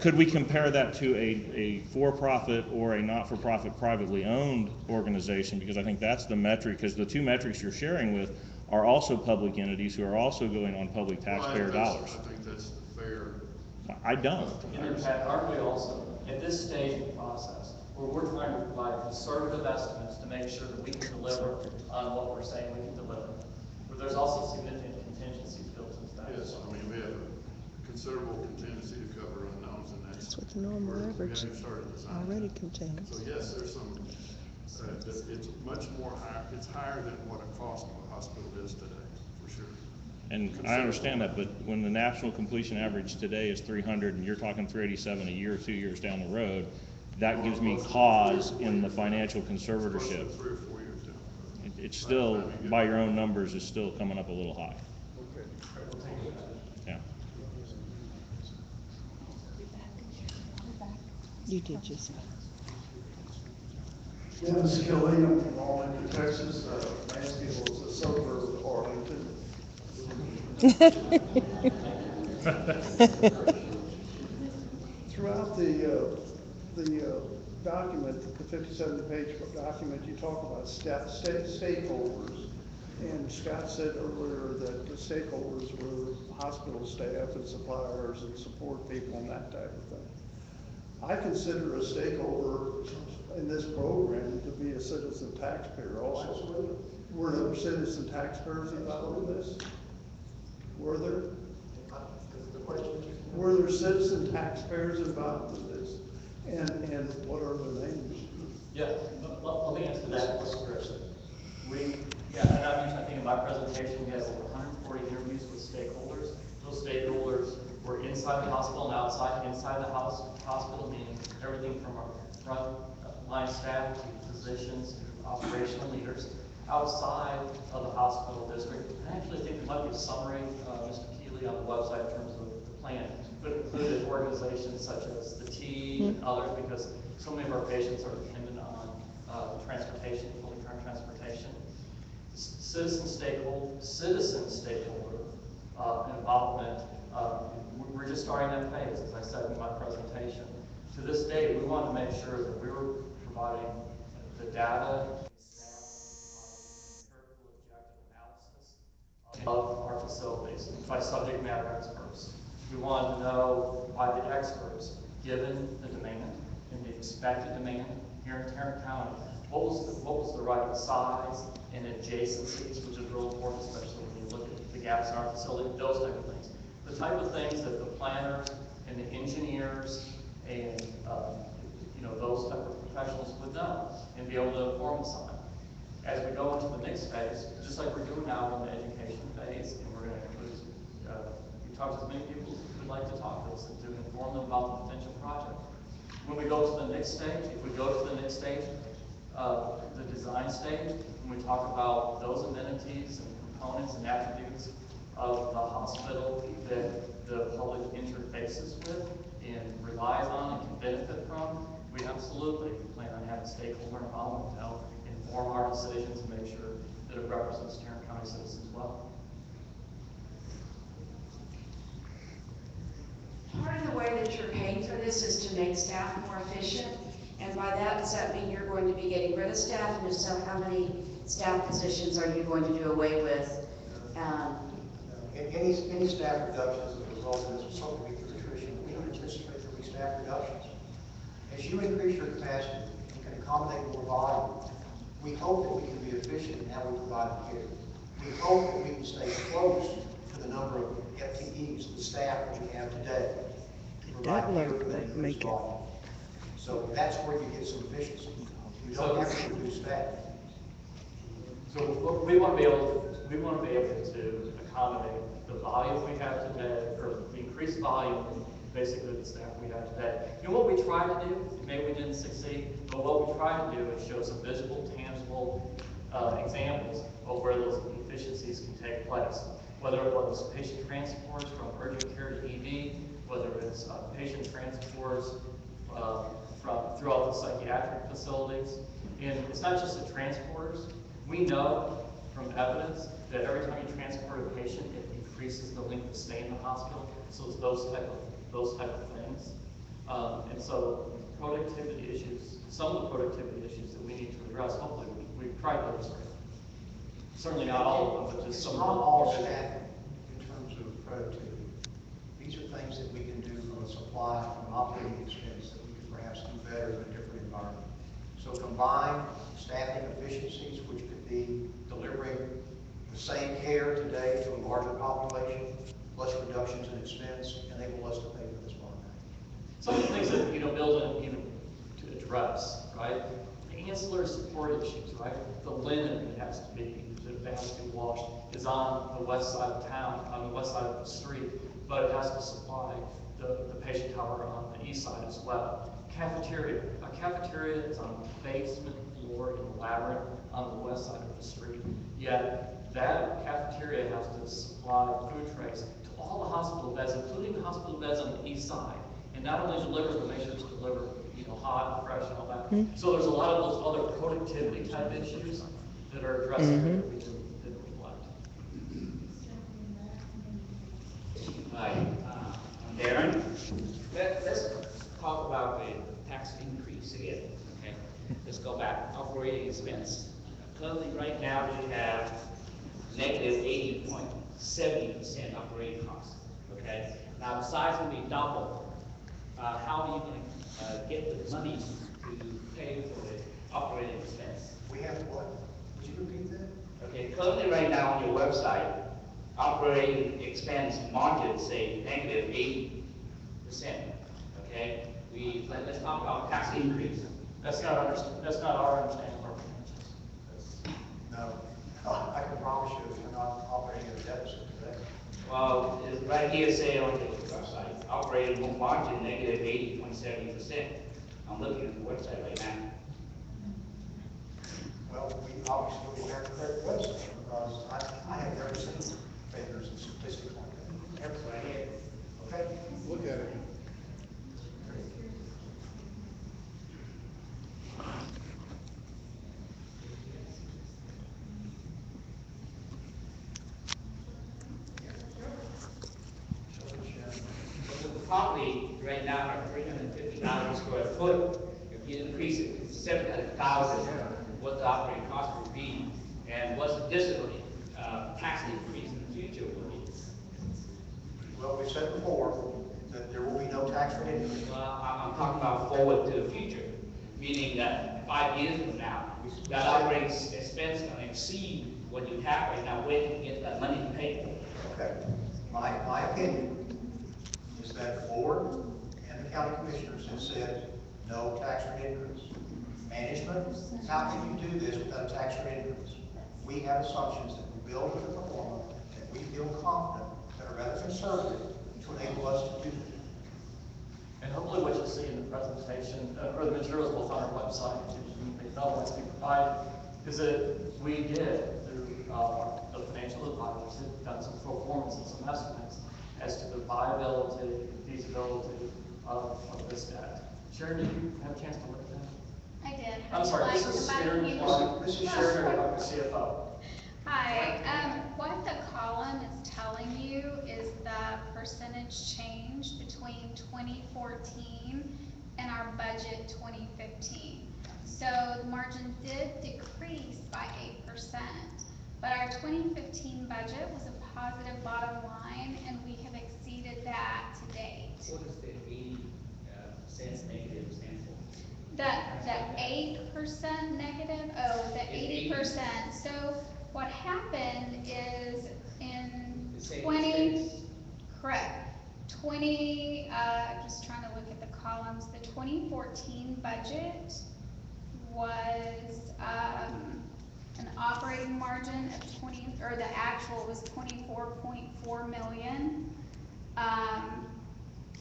could we compare that to a for-profit or a not-for-profit privately owned organization? Because I think that's the metric, because the two metrics you're sharing with are also public entities who are also going on public taxpayer dollars. I think that's fair. I don't. And in fact, aren't we also, at this stage of the process, where we're trying to provide conservative estimates to make sure that we can deliver on what we're saying we can deliver, where there's also significant contingencies built into that. Yes, I mean, we have a considerable contingency to cover unknowns, and that's what the normal average already contains. So yes, there's some, it's much more high, it's higher than what a cost of a hospital is today, for sure. And I understand that, but when the national completion average today is 300 and you're talking 387 a year or 2 years down the road, that gives me pause in the financial conservatorship. 3 or 4 years down. It's still, by your own numbers, is still coming up a little high. Yeah. You did just fine. Dennis Kelly, I'm from Arlington, Texas. Mansfield is a suburb of Arlington. Throughout the document, the 57-page document, you talk about stakeholders. And Scott said earlier that the stakeholders were hospital staff and suppliers and support people and that type of thing. I consider a stakeholder in this program to be a citizen taxpayer also. Absolutely. Were there citizen taxpayers involved in this? Were there? The question? Were there citizen taxpayers involved in this? And what are their names? Yeah, let me answer that. Let's address it. And I mentioned, I think in my presentation, we had over 140 interviews with stakeholders. Those stakeholders were inside the hospital and outside. Inside the hospital, meaning everything from our front line staff to physicians to operational leaders. Outside of the hospital district, and I actually think there might be a summary, Mr. Keeley, on the website in terms of the plan, but it included organizations such as the T and others, because so many of our patients are dependent on transportation, fully current transportation. Citizen stakeholder involvement, we're just starting that phase, as I said in my presentation. To this day, we want to make sure that we were providing the data, of our facilities by subject matter experts. We wanted to know by the experts, given the demand and the expected demand here in Tarrant County, what was the right size and adjacencies, which is real important, especially when you look at the gaps in our facility, those type of things. The type of things that the planners and the engineers and those type of professionals would know and be able to inform us on. As we go into the next phase, just like we're doing now in the education phase, and we're going to include, we talk to as many people who would like to talk to us and to inform them about the potential project. When we go to the next stage, if we go to the next stage, the design stage, when we talk about those amenities and components and attributes of the hospital that the public interfaces with and relies on and can benefit from, we absolutely plan on having stakeholder involvement to help inform our decisions and make sure that it represents Tarrant County citizens well. Part of the way that you're paying for this is to make staff more efficient, and by that, does that mean you're going to be getting rid of staff, and if so, how many staff positions are you going to do away with? Any staff reductions as a result of this will certainly be through attrition. We don't anticipate there will be staff reductions. As you increase your capacity, you can accommodate more volume. We hope that we can be efficient in how we provide care. We hope that we can stay close to the number of FTEs, the staff that we have today, to provide care for that increased volume. So that's where you get some efficiency. You don't have to reduce staff. So we want to be able to accommodate the volume we have today, or the increased volume, basically the staff we have today. You know what we tried to do? Maybe we didn't succeed, but what we tried to do is show some visible, tangible examples of where those efficiencies can take place. Whether it was patient transports from urgent care to ED, whether it's patient transports throughout the psychiatric facilities. And it's not just the transporters. We know from evidence that every time you transport a patient, it increases the length of stay in the hospital. So it's those type of things. And so productivity issues, some of the productivity issues that we need to address, hopefully we've tried to illustrate. Certainly not all of them, but just some of them. Not all staff in terms of productivity. These are things that we can do from a supply, from an operating expense that we can perhaps do better in a different environment. So combine staffing efficiencies, which could be delivering the same care today to a larger population, plus reductions in expense, enable us to pay for this bond. Some of the things that Bill didn't even to address, right? The ancillary support issues, right? The linen that has to be washed is on the west side of town, on the west side of the street, but it has to supply the patient tower on the east side as well. Cafeteria. A cafeteria is on the basement floor in the labyrinth on the west side of the street. Yet that cafeteria has to supply food trays to all the hospital beds, including the hospital beds on the east side. And not only deliver, but make sure it's delivered, hot, fresh, and all that. So there's a lot of those other productivity type issues that are addressed here that we didn't reflect. Hi, I'm Darren. Let's talk about the tax increase. increase again, okay? Let's go back, operating expense. Currently, right now, we have negative 80.70% operating costs, okay? Now, besides when we double, how are you going to get the money to pay for the operating expense? We have what? Would you repeat that? Okay, currently right now on your website, operating expense margin say negative 80%, okay? Let's talk about tax increase. That's not our understanding of our financials. No. I can promise you, we're not operating at a deficit today. Well, it's right here say on the website, operating margin negative 80.70%. I'm looking at the website right now. Well, we obviously have the correct website because I have never seen figures and statistics like that. That's right here. Okay? Look at it. The property right now are 350,000 square foot. If you increase it to 700,000, what the operating cost would be, and what's the additional tax increase in the future will be. Well, we said before that there will be no tax rate increase. Well, I'm talking about forward to the future, meaning that 5 years from now, that operating expense is going to exceed what you have right now. Where can you get that money to pay for it? Okay. My opinion is that the board and the county commissioners have said no tax rate increase. Management, how can you do this without a tax rate increase? We have assumptions that we build with the performer that we feel confident that are rather conservative to enable us to do that. And hopefully what you'll see in the presentation, or the materials both on our website, and they felt once we provide, is that we did, through the financial advisors, have done some performance and some estimates as to the viability, feasibility of this debt. Sharon, did you have a chance to look at that? I did. I'm sorry, this is Sharon, this is Sharon, the CFO. Hi, what the column is telling you is the percentage change between 2014 and our budget 2015. So the margin did decrease by 8%, but our 2015 budget was a positive bottom line, and we have exceeded that to date. What does the 80% negative stand for? The 8% negative, oh, the 80%. So what happened is in just trying to look at the columns, the 2014 budget was an operating margin of the actual was 24.4 million.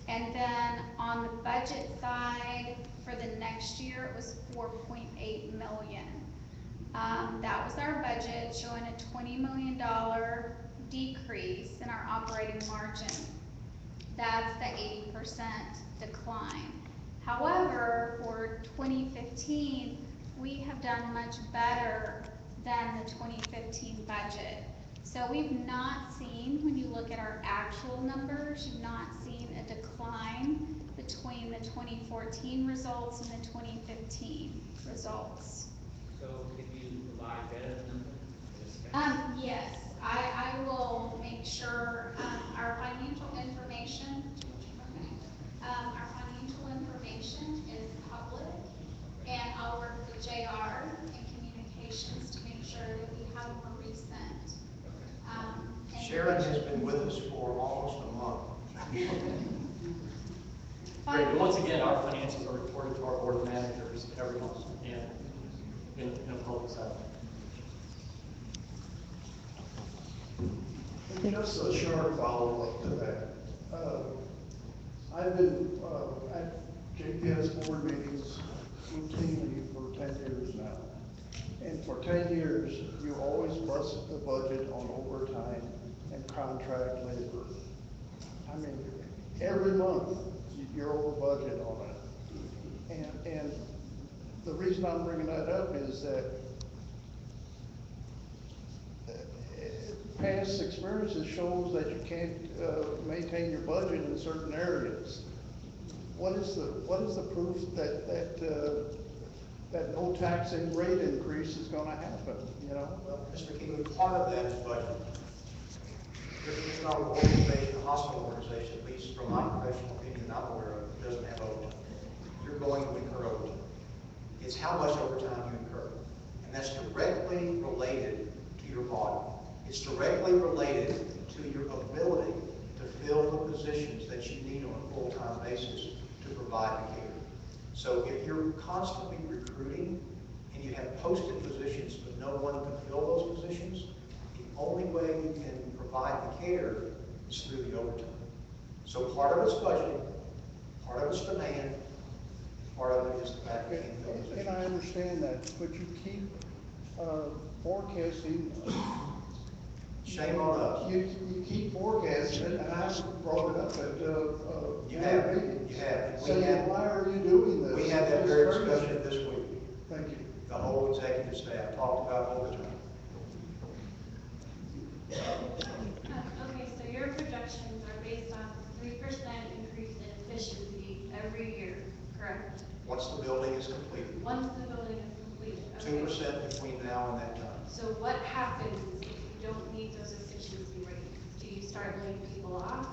And then on the budget side for the next year, it was 4.8 million. That was our budget, showing a $20 million decrease in our operating margin. That's the 8% decline. However, for 2015, we have done much better than the 2015 budget. So we've not seen, when you look at our actual numbers, you've not seen a decline between the 2014 results and the 2015 results. So can you provide better numbers? Yes, I will make sure our financial information, is public, and I'll work with JR and communications to make sure that we have more recent. Sharon has been with us for almost a month. Great, but once again, our financials are reported to our board of managers every month in a public setting. And just a short follow-up to that. I've been at JPS board meetings routinely for 10 years now. And for 10 years, you always bust the budget on overtime and contract labor. I mean, every month, you're over budget on it. And the reason I'm bringing that up is that past experiences shows that you can't maintain your budget in certain areas. what is the proof that no taxing rate increase is gonna happen, you know? Well, Mr. McKeegan, part of that is budget. There's not an organization, a hospital organization, at least from my professional opinion that I'm aware of, that doesn't have overtime. You're going to incur overtime. It's how much overtime you incur. And that's directly related to your volume. It's directly related to your ability to fill the positions that you need on a full-time basis to provide the care. So if you're constantly recruiting and you have posted positions but no one can fill those positions, the only way you can provide the care is through the overtime. So part of it's budgeting, part of it's demand, part of it is the fact that you can fill positions. And I understand that, but you keep forecasting. Shame on us. You keep forecasting, and I brought it up at You have. Saying, why are you doing this? We had that very discussion this week. Thank you. The whole executive staff talked about overtime. Okay, so your projections are based on 3% increase in efficiency every year, correct? Once the building is completed. Once the building is completed, okay. 2% between now and that time. So what happens if you don't meet those efficiency rates? Do you start laying people off?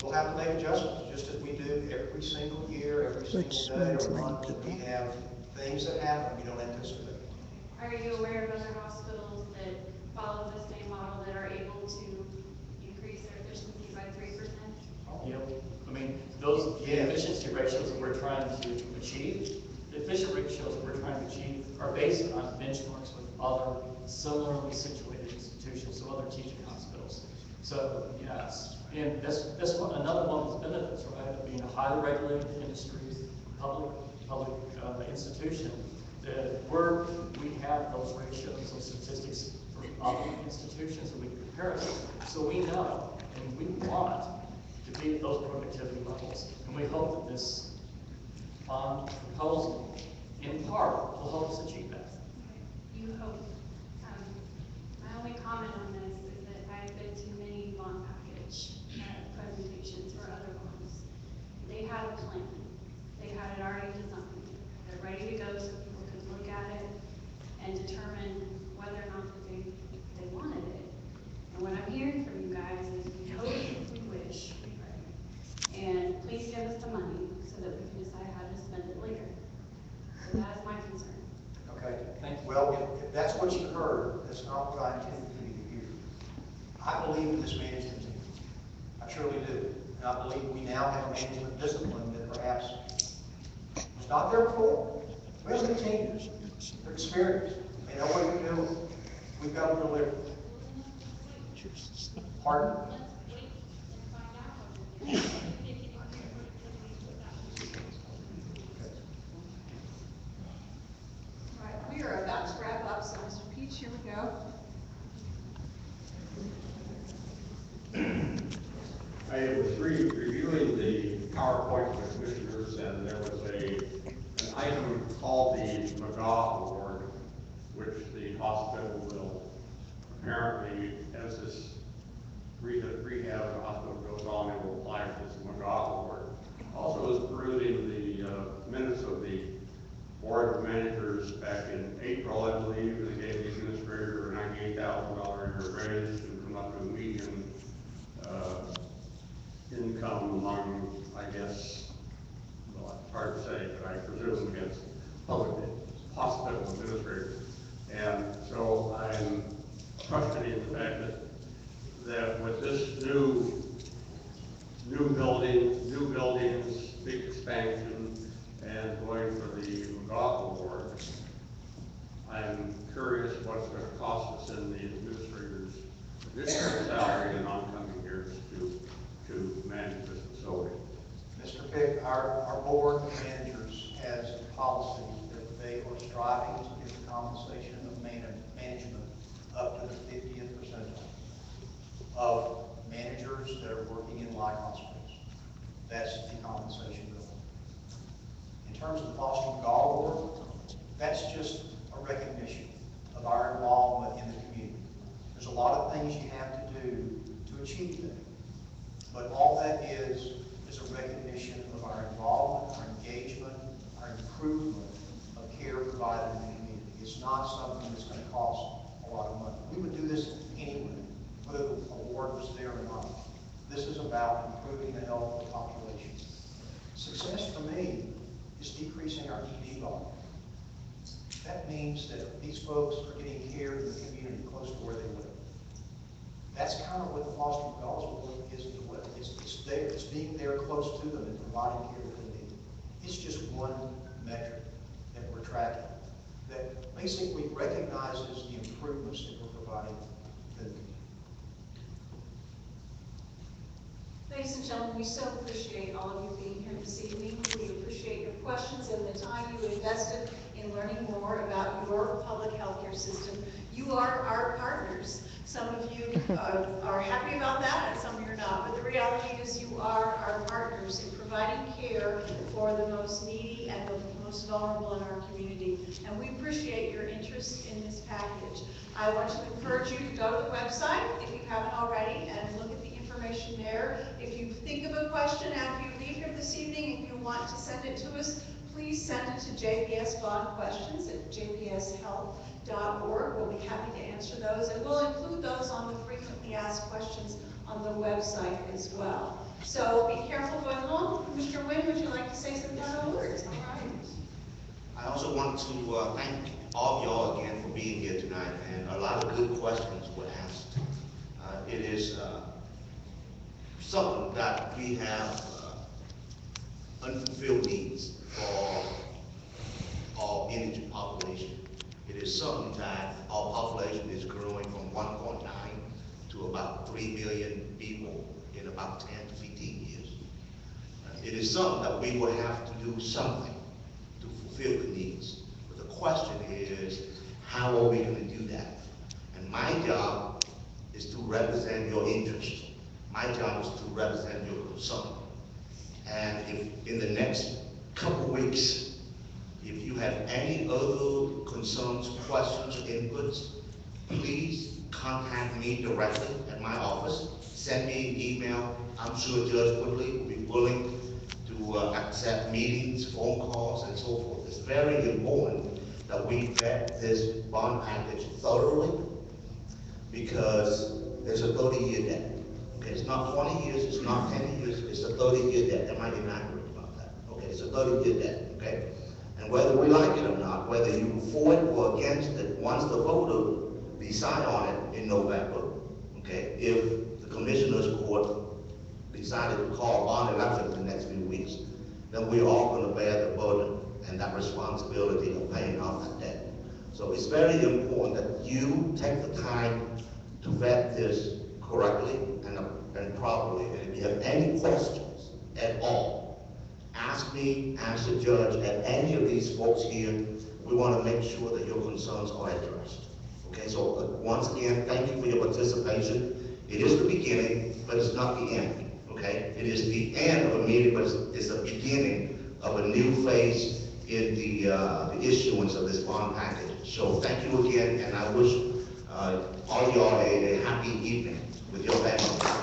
We'll have to make adjustments, just as we do every single year, every single day or month. We have things that happen we don't anticipate. Are you aware of other hospitals that follow the same model that are able to increase their efficiency by 3%? Yep. I mean, those efficiency ratios that we're trying to achieve, the efficient ratios that we're trying to achieve are based on benchmarks with other similarly situated institutions, so other teaching hospitals. So, yes, and that's another one of the benefits, right, of being a highly regulated industry, public institution, that we have those ratios, those statistics for other institutions that we can compare it to. So we know, and we want to be at those productivity levels. And we hope that this bond proposal, in part, will help us achieve that. You hope. My only comment on this is that I've been to many bond package presentations for other bonds. They had a plan. They had it already designed. They're ready to go so people can look at it and determine whether or not that they wanted it. And what I'm hearing from you guys is we hope, we wish, we pray. And please give us the money so that we can decide how to spend it later. So that is my concern. Okay, thank you. Well, if that's what you heard, that's not what I intended for you to hear. I believe in this management team. I truly do. And I believe we now have a management discipline that perhaps was not there before. We have new teams. They're experienced. They know what they're doing. We've got to deliver. Pardon? All right, we are about to wrap up, so Mr. Peach, here we go. I was reviewing the PowerPoint with commissioners, and there was an item called the McGaugh Award, which the hospital will apparently, as this rehab hospital goes on, it will apply for this McGaugh Award. Also was perusing the minutes of the Board of Managers back in April, I believe, and they gave the administrator a $98,000 raise to come up to a median income among, I guess, well, it's hard to say, but I presume against public hospital administrators. And so I'm questioning the fact that with this new buildings, big expansion, and going for the McGaugh Award, I'm curious what's going to cost us in the administrator's additional salary in oncoming years to manage this facility. Mr. Pick, our board of managers has a policy that they are striving to get the compensation of management up to the 50th percentile of managers that are working in like hospitals. That's the compensation bill. In terms of the Foster McGaugh Award, that's just a recognition of our involvement in the community. There's a lot of things you have to do to achieve that. But all that is a recognition of our involvement that means that these folks are getting care in the community close to where they live. That's kind of what the foster McDonald's work is as well. It's there, it's being there close to them and providing care that they need. It's just one metric that we're tracking that basically recognizes the improvements that we're providing to the community. Ladies and gentlemen, we so appreciate all of you being here this evening. We appreciate your questions and the time you invested in learning more about your public health care system. You are our partners. Some of you are happy about that and some of you are not. But the reality is you are our partners in providing care for the most needy and the most vulnerable in our community. And we appreciate your interest in this package. I want to encourage you to go to the website if you haven't already and look at the information there. If you think of a question after you leave here this evening and you want to send it to us, please send it to JPS Bond Questions at jpshealth.org. We'll be happy to answer those, and we'll include those on the frequently asked questions on the website as well. So be careful going home. Mr. Wynn, would you like to say some final words? All right. I also want to thank all of y'all again for being here tonight, and a lot of good questions were asked. It is something that we have unfulfilled needs for our energy population. It is something that our population is growing from 1.9 to about 3 million people in about 10 to 15 years. It is something that we will have to do something to fulfill the needs. But the question is, how are we going to do that? And my job is to represent your interests. My job is to represent your concern. And if in the next couple weeks, if you have any other concerns, questions, or inputs, please contact me directly at my office. Send me an email. I'm sure Judge Woodley will be willing to accept meetings, phone calls, and so forth. It's very important that we vet this bond package thoroughly because there's a 30-year debt. Okay, it's not 20 years, it's not 10 years, it's a 30-year debt. Am I inaccurate about that? Okay, it's a 30-year debt, okay? And whether we like it or not, whether you for it or against it, once the voter decide on it in November, okay, if the Commissioner's Court decided to call bond elections in the next few weeks, then we're all going to bear the burden and that responsibility of paying off that debt. So it's very important that you take the time to vet this correctly and properly. And if you have any questions at all, ask me, ask the judge, and any of these folks here. We want to make sure that your concerns are addressed. Okay, so once again, thank you for your participation. It is the beginning, but it's not the end. Okay, it is the end of a meeting, but it's the beginning of a new phase in the issuance of this bond package. So thank you again, and I wish all y'all a happy evening with your family.